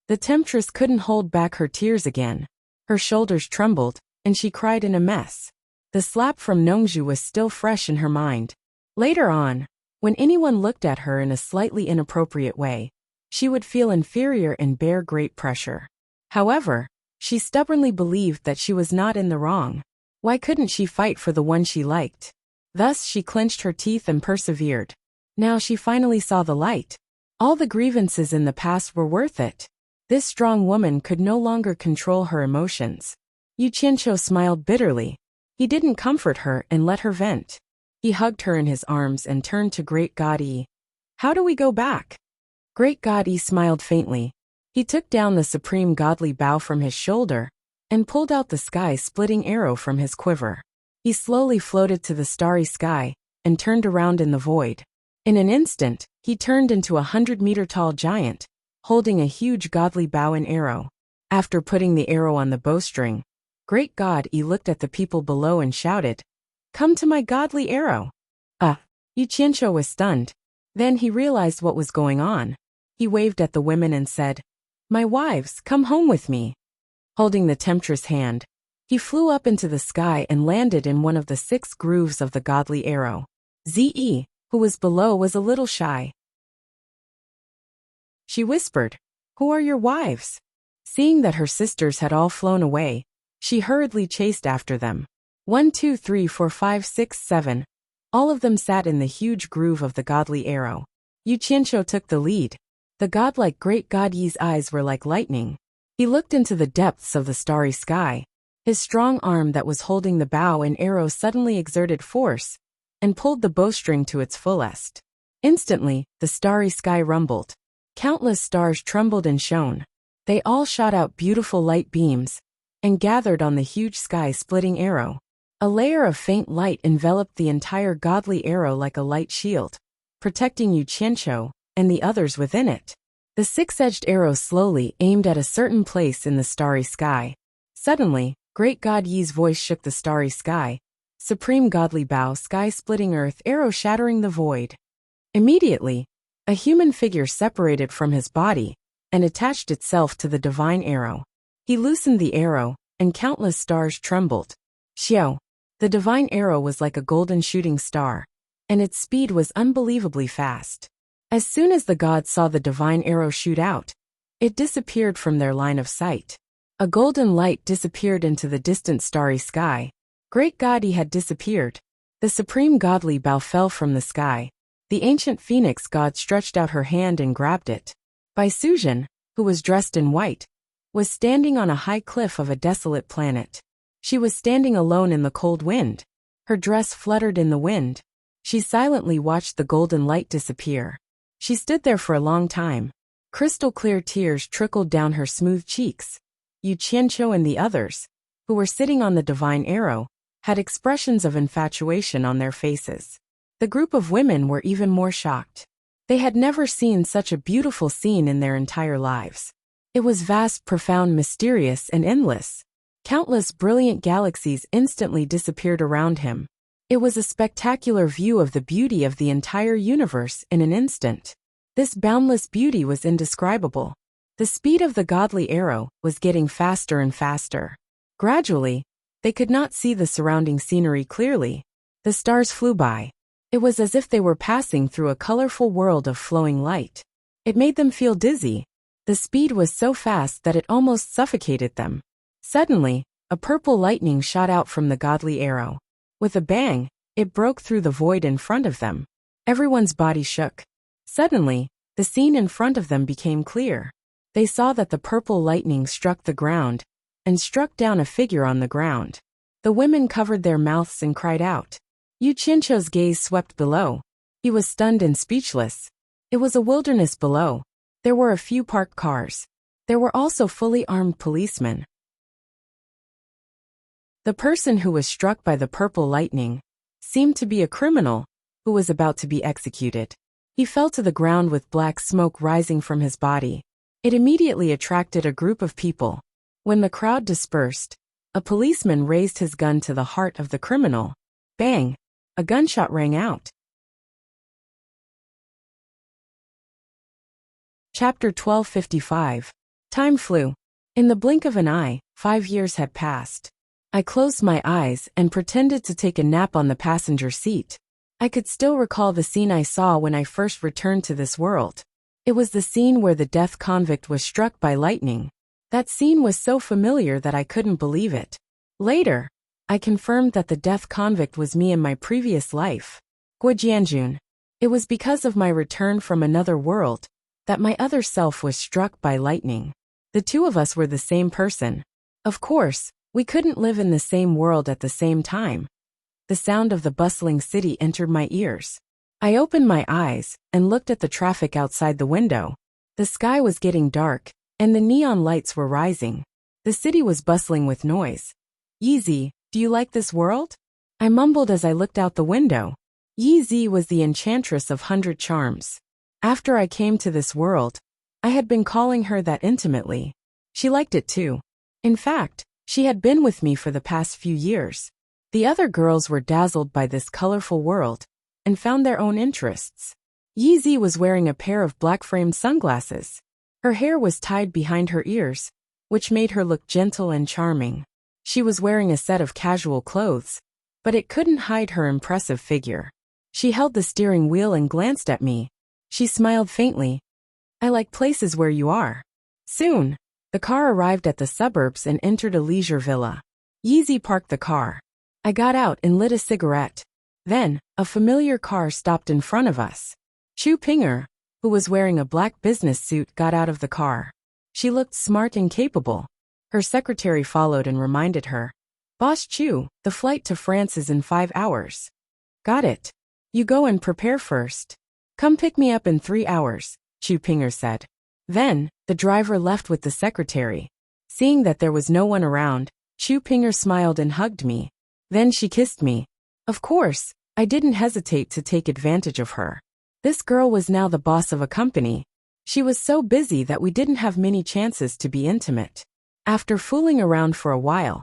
The temptress couldn't hold back her tears again. Her shoulders trembled, and she cried in a mess. The slap from Nongzhu was still fresh in her mind. Later on, when anyone looked at her in a slightly inappropriate way, she would feel inferior and bear great pressure. However, she stubbornly believed that she was not in the wrong. Why couldn't she fight for the one she liked? Thus she clenched her teeth and persevered. Now she finally saw the light. All the grievances in the past were worth it. This strong woman could no longer control her emotions. Yu Qianqiu smiled bitterly. He didn't comfort her and let her vent. He hugged her in his arms and turned to Great God Yi. "How do we go back?" Great God Yi smiled faintly. He took down the supreme godly bow from his shoulder and pulled out the sky-splitting arrow from his quiver. He slowly floated to the starry sky and turned around in the void. In an instant, he turned into a 100-meter-tall giant, holding a huge godly bow and arrow. After putting the arrow on the bowstring, Great God Yi looked at the people below and shouted, "Come to my godly arrow!" Yu Qianqiu was stunned. Then he realized what was going on. He waved at the women and said, "My wives, come home with me." Holding the temptress' hand, he flew up into the sky and landed in one of the 6 grooves of the godly arrow. Ze, who was below, was a little shy. She whispered, "Who are your wives?" Seeing that her sisters had all flown away, she hurriedly chased after them. 1, 2, 3, 4, 5, 6, 7. All of them sat in the huge groove of the godly arrow. Yu Qianqiu took the lead. The godlike Great God Yi's eyes were like lightning. He looked into the depths of the starry sky. His strong arm that was holding the bow and arrow suddenly exerted force and pulled the bowstring to its fullest. Instantly, the starry sky rumbled. Countless stars trembled and shone. They all shot out beautiful light beams and gathered on the huge sky-splitting arrow. A layer of faint light enveloped the entire godly arrow like a light shield, protecting Yu Qianqiu and the others within it. The 6-edged arrow slowly aimed at a certain place in the starry sky. Suddenly, Great God Yi's voice shook the starry sky. "Supreme godly bow, sky-splitting earth, arrow shattering the void." Immediately, a human figure separated from his body and attached itself to the divine arrow. He loosened the arrow, and countless stars trembled. Xiao. The divine arrow was like a golden shooting star, and its speed was unbelievably fast. As soon as the gods saw the divine arrow shoot out, it disappeared from their line of sight. A golden light disappeared into the distant starry sky. Great God Yi had disappeared. The supreme godly bow fell from the sky. The ancient phoenix god stretched out her hand and grabbed it. Bai Suzhen, who was dressed in white, was standing on a high cliff of a desolate planet. She was standing alone in the cold wind. Her dress fluttered in the wind. She silently watched the golden light disappear. She stood there for a long time. Crystal-clear tears trickled down her smooth cheeks. Yu Qianqiu and the others, who were sitting on the divine arrow, had expressions of infatuation on their faces. The group of women were even more shocked. They had never seen such a beautiful scene in their entire lives. It was vast, profound, mysterious, and endless. Countless brilliant galaxies instantly disappeared around him. It was a spectacular view of the beauty of the entire universe in an instant. This boundless beauty was indescribable. The speed of the godly arrow was getting faster and faster. Gradually, they could not see the surrounding scenery clearly. The stars flew by. It was as if they were passing through a colorful world of flowing light. It made them feel dizzy. The speed was so fast that it almost suffocated them. Suddenly, a purple lightning shot out from the godly arrow. With a bang, it broke through the void in front of them. Everyone's body shook. Suddenly, the scene in front of them became clear. They saw that the purple lightning struck the ground and struck down a figure on the ground. The women covered their mouths and cried out. Yu Chincho's gaze swept below. He was stunned and speechless. It was a wilderness below. There were a few parked cars. There were also fully armed policemen. The person who was struck by the purple lightning seemed to be a criminal who was about to be executed. He fell to the ground with black smoke rising from his body. It immediately attracted a group of people. When the crowd dispersed, a policeman raised his gun to the heart of the criminal. Bang! A gunshot rang out. Chapter 1255. Time flew. In the blink of an eye, 5 years had passed. I closed my eyes and pretended to take a nap on the passenger seat. I could still recall the scene I saw when I first returned to this world. It was the scene where the death convict was struck by lightning. That scene was so familiar that I couldn't believe it. Later, I confirmed that the death convict was me in my previous life. Guojianjun. It was because of my return from another world that my other self was struck by lightning. The two of us were the same person. Of course, we couldn't live in the same world at the same time. The sound of the bustling city entered my ears. I opened my eyes and looked at the traffic outside the window. The sky was getting dark, and the neon lights were rising. The city was bustling with noise. Yizi, do you like this world? I mumbled as I looked out the window. Yizi was the enchantress of 100 charms. After I came to this world, I had been calling her that intimately. She liked it too. In fact, she had been with me for the past few years. The other girls were dazzled by this colorful world and found their own interests. Yizi was wearing a pair of black-framed sunglasses. Her hair was tied behind her ears, which made her look gentle and charming. She was wearing a set of casual clothes, but it couldn't hide her impressive figure. She held the steering wheel and glanced at me. She smiled faintly. I like places where you are. Soon, the car arrived at the suburbs and entered a leisure villa. Yizi parked the car. I got out and lit a cigarette. Then, a familiar car stopped in front of us. Chu Pinger, who was wearing a black business suit, got out of the car. She looked smart and capable. Her secretary followed and reminded her. Boss Chu, the flight to France is in 5 hours. Got it. You go and prepare first. Come pick me up in 3 hours, Chu Pinger said. Then, the driver left with the secretary. Seeing that there was no one around, Chu Pinger smiled and hugged me. Then she kissed me. Of course, I didn't hesitate to take advantage of her. This girl was now the boss of a company. She was so busy that we didn't have many chances to be intimate. After fooling around for a while,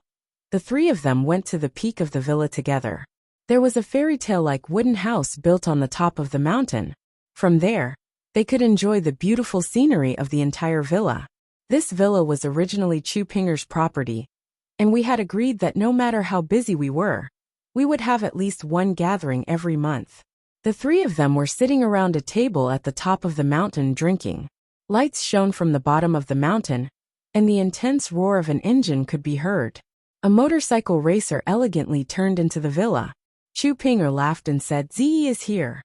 the three of them went to the peak of the villa together. There was a fairy tale-like wooden house built on the top of the mountain. From there, they could enjoy the beautiful scenery of the entire villa. This villa was originally Chu Pinger's property, and we had agreed that no matter how busy we were, we would have at least one gathering every month. The three of them were sitting around a table at the top of the mountain drinking. Lights shone from the bottom of the mountain, and the intense roar of an engine could be heard. A motorcycle racer elegantly turned into the villa. Chu Pinger laughed and said, Ziyi is here.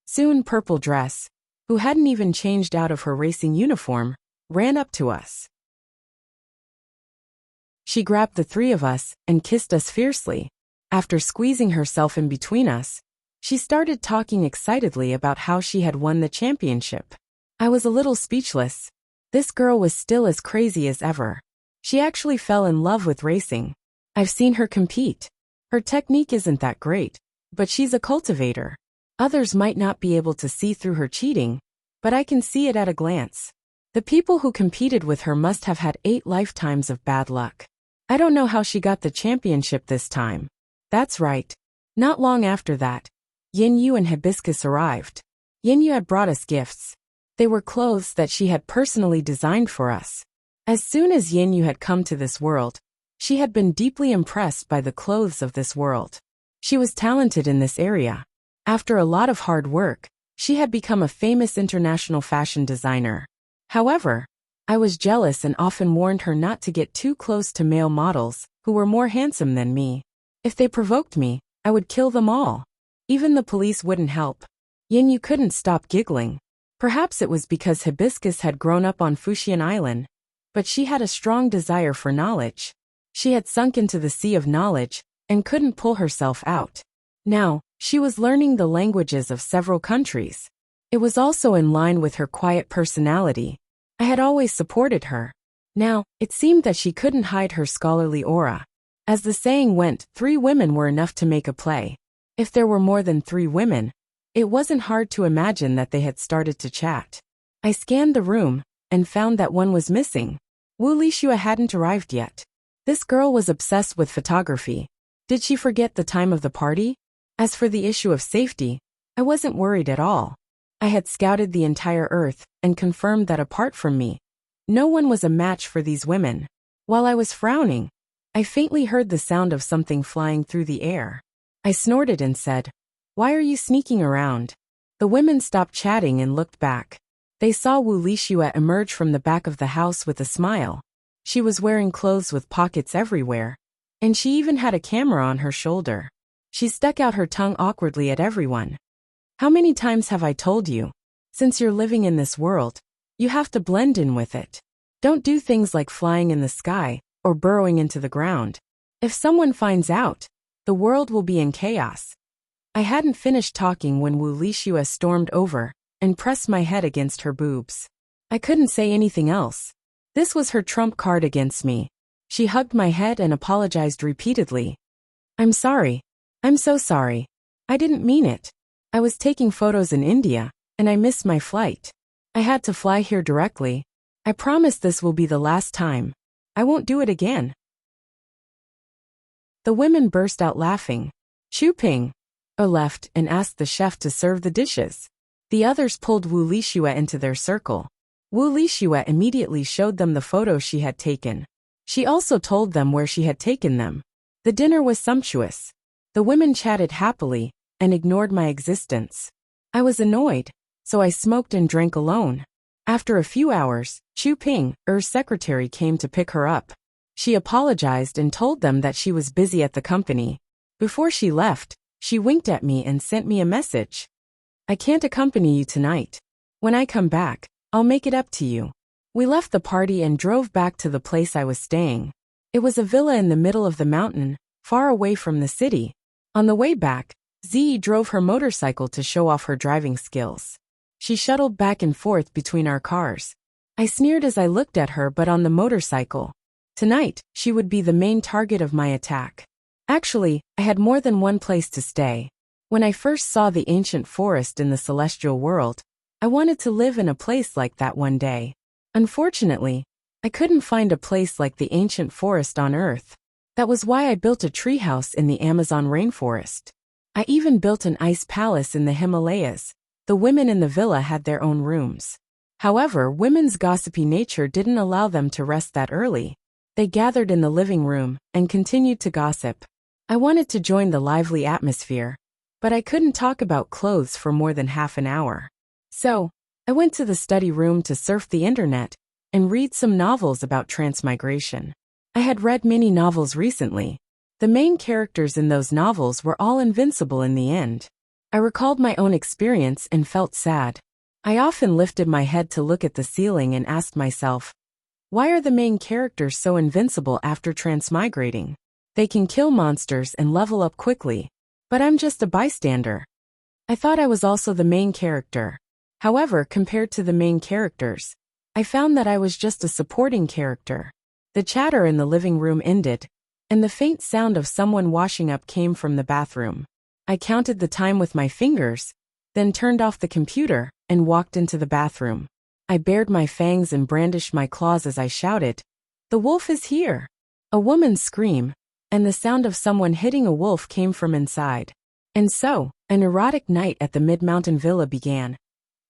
Soon Purple Dress, who hadn't even changed out of her racing uniform, ran up to us. She grabbed the three of us and kissed us fiercely. After squeezing herself in between us, she started talking excitedly about how she had won the championship. I was a little speechless. This girl was still as crazy as ever. She actually fell in love with racing. I've seen her compete. Her technique isn't that great, but she's a cultivator. Others might not be able to see through her cheating, but I can see it at a glance. The people who competed with her must have had 8 lifetimes of bad luck. I don't know how she got the championship this time. That's right. Not long after that, Yin Yu and Hibiscus arrived. Yin Yu had brought us gifts. They were clothes that she had personally designed for us. As soon as Yin Yu had come to this world, she had been deeply impressed by the clothes of this world. She was talented in this area. After a lot of hard work, she had become a famous international fashion designer. However, I was jealous and often warned her not to get too close to male models, who were more handsome than me. If they provoked me, I would kill them all. Even the police wouldn't help. Yin couldn't stop giggling. Perhaps it was because Hibiscus had grown up on Fuxian Island, but she had a strong desire for knowledge. She had sunk into the sea of knowledge and couldn't pull herself out. Now, she was learning the languages of several countries. It was also in line with her quiet personality. I had always supported her. Now, it seemed that she couldn't hide her scholarly aura. As the saying went, 3 women were enough to make a play. If there were more than 3 women, it wasn't hard to imagine that they had started to chat. I scanned the room and found that one was missing. Wu Lixue hadn't arrived yet. This girl was obsessed with photography. Did she forget the time of the party? As for the issue of safety, I wasn't worried at all. I had scouted the entire Earth and confirmed that apart from me, no one was a match for these women. While I was frowning, I faintly heard the sound of something flying through the air. I snorted and said, "Why are you sneaking around?" The women stopped chatting and looked back. They saw Wu Lixue emerge from the back of the house with a smile. She was wearing clothes with pockets everywhere, and she even had a camera on her shoulder. She stuck out her tongue awkwardly at everyone. "How many times have I told you? Since you're living in this world, you have to blend in with it. Don't do things like flying in the sky or burrowing into the ground. If someone finds out, the world will be in chaos." I hadn't finished talking when Wu Lixue stormed over and pressed my head against her boobs. I couldn't say anything else. This was her trump card against me. She hugged my head and apologized repeatedly. "I'm sorry. I'm so sorry. I didn't mean it. I was taking photos in India, and I missed my flight. I had to fly here directly. I promise this will be the last time. I won't do it again." The women burst out laughing. Xu Ping left and asked the chef to serve the dishes. The others pulled Wu Lixue into their circle. Wu Lixue immediately showed them the photos she had taken. She also told them where she had taken them. The dinner was sumptuous. The women chatted happily and ignored my existence. I was annoyed, so I smoked and drank alone. After a few hours, Xu Ping, secretary, came to pick her up. She apologized and told them that she was busy at the company. Before she left, she winked at me and sent me a message. "I can't accompany you tonight. When I come back, I'll make it up to you." We left the party and drove back to the place I was staying. It was a villa in the middle of the mountain, far away from the city. On the way back, Zi drove her motorcycle to show off her driving skills. She shuttled back and forth between our cars. I sneered as I looked at her, but on the motorcycle. Tonight, she would be the main target of my attack. Actually, I had more than one place to stay. When I first saw the ancient forest in the celestial world, I wanted to live in a place like that one day. Unfortunately, I couldn't find a place like the ancient forest on Earth. That was why I built a treehouse in the Amazon rainforest. I even built an ice palace in the Himalayas. The women in the villa had their own rooms. However, women's gossipy nature didn't allow them to rest that early. They gathered in the living room and continued to gossip. I wanted to join the lively atmosphere, but I couldn't talk about clothes for more than half an hour. So, I went to the study room to surf the internet and read some novels about transmigration. I had read many novels recently. The main characters in those novels were all invincible in the end. I recalled my own experience and felt sad. I often lifted my head to look at the ceiling and asked myself, why are the main characters so invincible after transmigrating? They can kill monsters and level up quickly, but I'm just a bystander. I thought I was also the main character. However, compared to the main characters, I found that I was just a supporting character. The chatter in the living room ended, and the faint sound of someone washing up came from the bathroom. I counted the time with my fingers, then turned off the computer and walked into the bathroom. I bared my fangs and brandished my claws as I shouted, "The wolf is here!" A woman's scream, and the sound of someone hitting a wolf came from inside. And so, an erotic night at the mid-mountain villa began.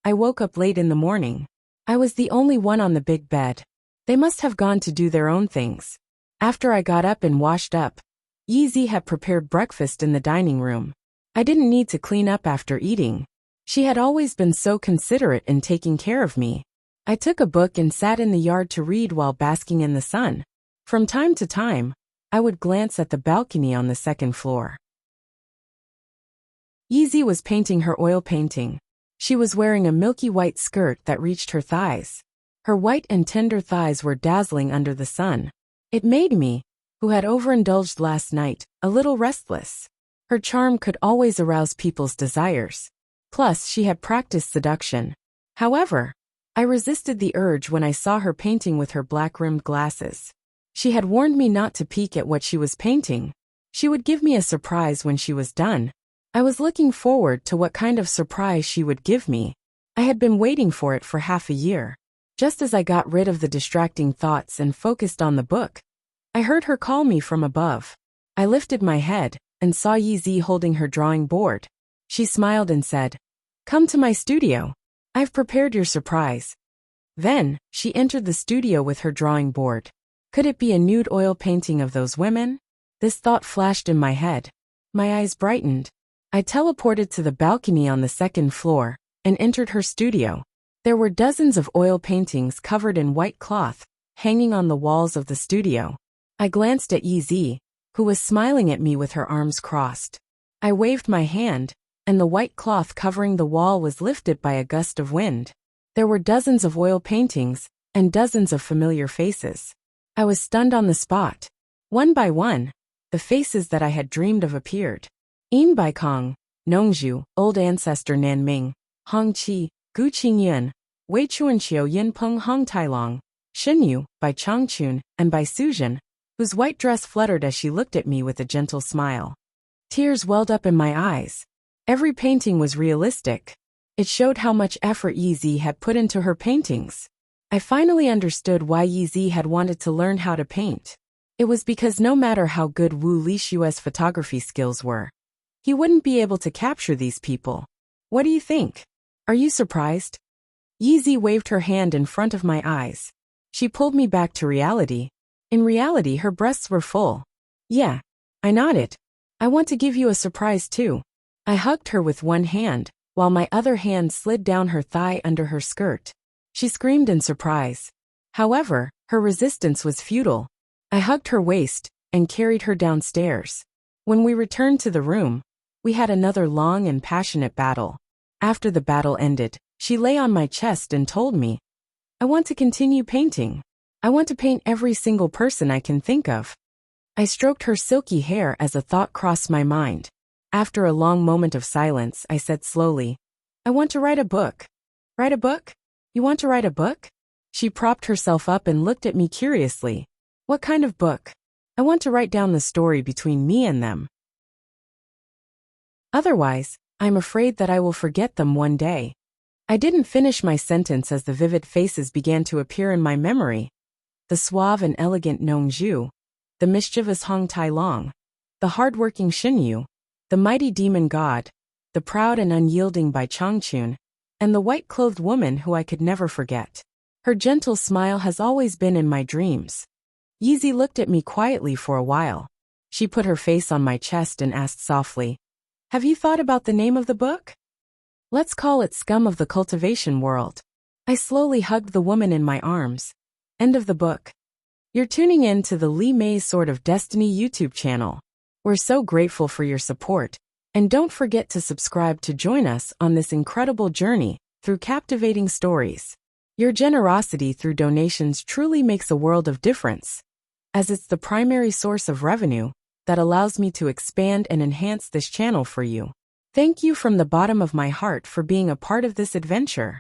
I woke up late in the morning. I was the only one on the big bed. They must have gone to do their own things. After I got up and washed up, Yizi had prepared breakfast in the dining room. I didn't need to clean up after eating. She had always been so considerate in taking care of me. I took a book and sat in the yard to read while basking in the sun. From time to time, I would glance at the balcony on the second floor. Yeezy was painting her oil painting. She was wearing a milky white skirt that reached her thighs. Her white and tender thighs were dazzling under the sun. It made me, who had overindulged last night, a little restless. Her charm could always arouse people's desires. Plus, she had practiced seduction. However, I resisted the urge when I saw her painting with her black-rimmed glasses. She had warned me not to peek at what she was painting. She would give me a surprise when she was done. I was looking forward to what kind of surprise she would give me. I had been waiting for it for half a year. Just as I got rid of the distracting thoughts and focused on the book, I heard her call me from above. I lifted my head and saw Yeezy holding her drawing board. She smiled and said, "Come to my studio. I've prepared your surprise." Then, she entered the studio with her drawing board. Could it be a nude oil painting of those women? This thought flashed in my head. My eyes brightened. I teleported to the balcony on the second floor and entered her studio. There were dozens of oil paintings covered in white cloth, hanging on the walls of the studio. I glanced at Yeezy, who was smiling at me with her arms crossed. I waved my hand, and the white cloth covering the wall was lifted by a gust of wind. There were dozens of oil paintings, and dozens of familiar faces. I was stunned on the spot. One by one, the faces that I had dreamed of appeared. Yin Baikong, Nongzhu, Old Ancestor Nanming, Hong Qi, Gu Qingyun, Wei Chuanqiu Yinpeng Hong Tailong, Shenyu, by Changchun, and by Suzhen, whose white dress fluttered as she looked at me with a gentle smile. Tears welled up in my eyes. Every painting was realistic. It showed how much effort Yeezy had put into her paintings. I finally understood why Yeezy had wanted to learn how to paint. It was because no matter how good Wu Lishua's photography skills were, he wouldn't be able to capture these people. What do you think? Are you surprised? Yeezy waved her hand in front of my eyes. She pulled me back to reality. In reality, her breasts were full. Yeah, I nodded. I want to give you a surprise too. I hugged her with one hand, while my other hand slid down her thigh under her skirt. She screamed in surprise. However, her resistance was futile. I hugged her waist and carried her downstairs. When we returned to the room, we had another long and passionate battle. After the battle ended, she lay on my chest and told me, "I want to continue painting. I want to paint every single person I can think of." I stroked her silky hair as a thought crossed my mind. After a long moment of silence, I said slowly, "I want to write a book." "Write a book? You want to write a book?" She propped herself up and looked at me curiously. "What kind of book?" "I want to write down the story between me and them. Otherwise, I'm afraid that I will forget them one day." I didn't finish my sentence as the vivid faces began to appear in my memory. The suave and elegant Nongzhu, the mischievous Hong Tailong, the hard-working Shenyu, the mighty demon god, the proud and unyielding Bai Changchun, and the white-clothed woman who I could never forget. Her gentle smile has always been in my dreams. Yeezy looked at me quietly for a while. She put her face on my chest and asked softly, "Have you thought about the name of the book?" "Let's call it Scum of the Cultivation World." I slowly hugged the woman in my arms. End of the book. You're tuning in to the Li Mei's Sword of Destiny YouTube channel. We're so grateful for your support, and don't forget to subscribe to join us on this incredible journey through captivating stories. Your generosity through donations truly makes a world of difference, as it's the primary source of revenue that allows me to expand and enhance this channel for you. Thank you from the bottom of my heart for being a part of this adventure.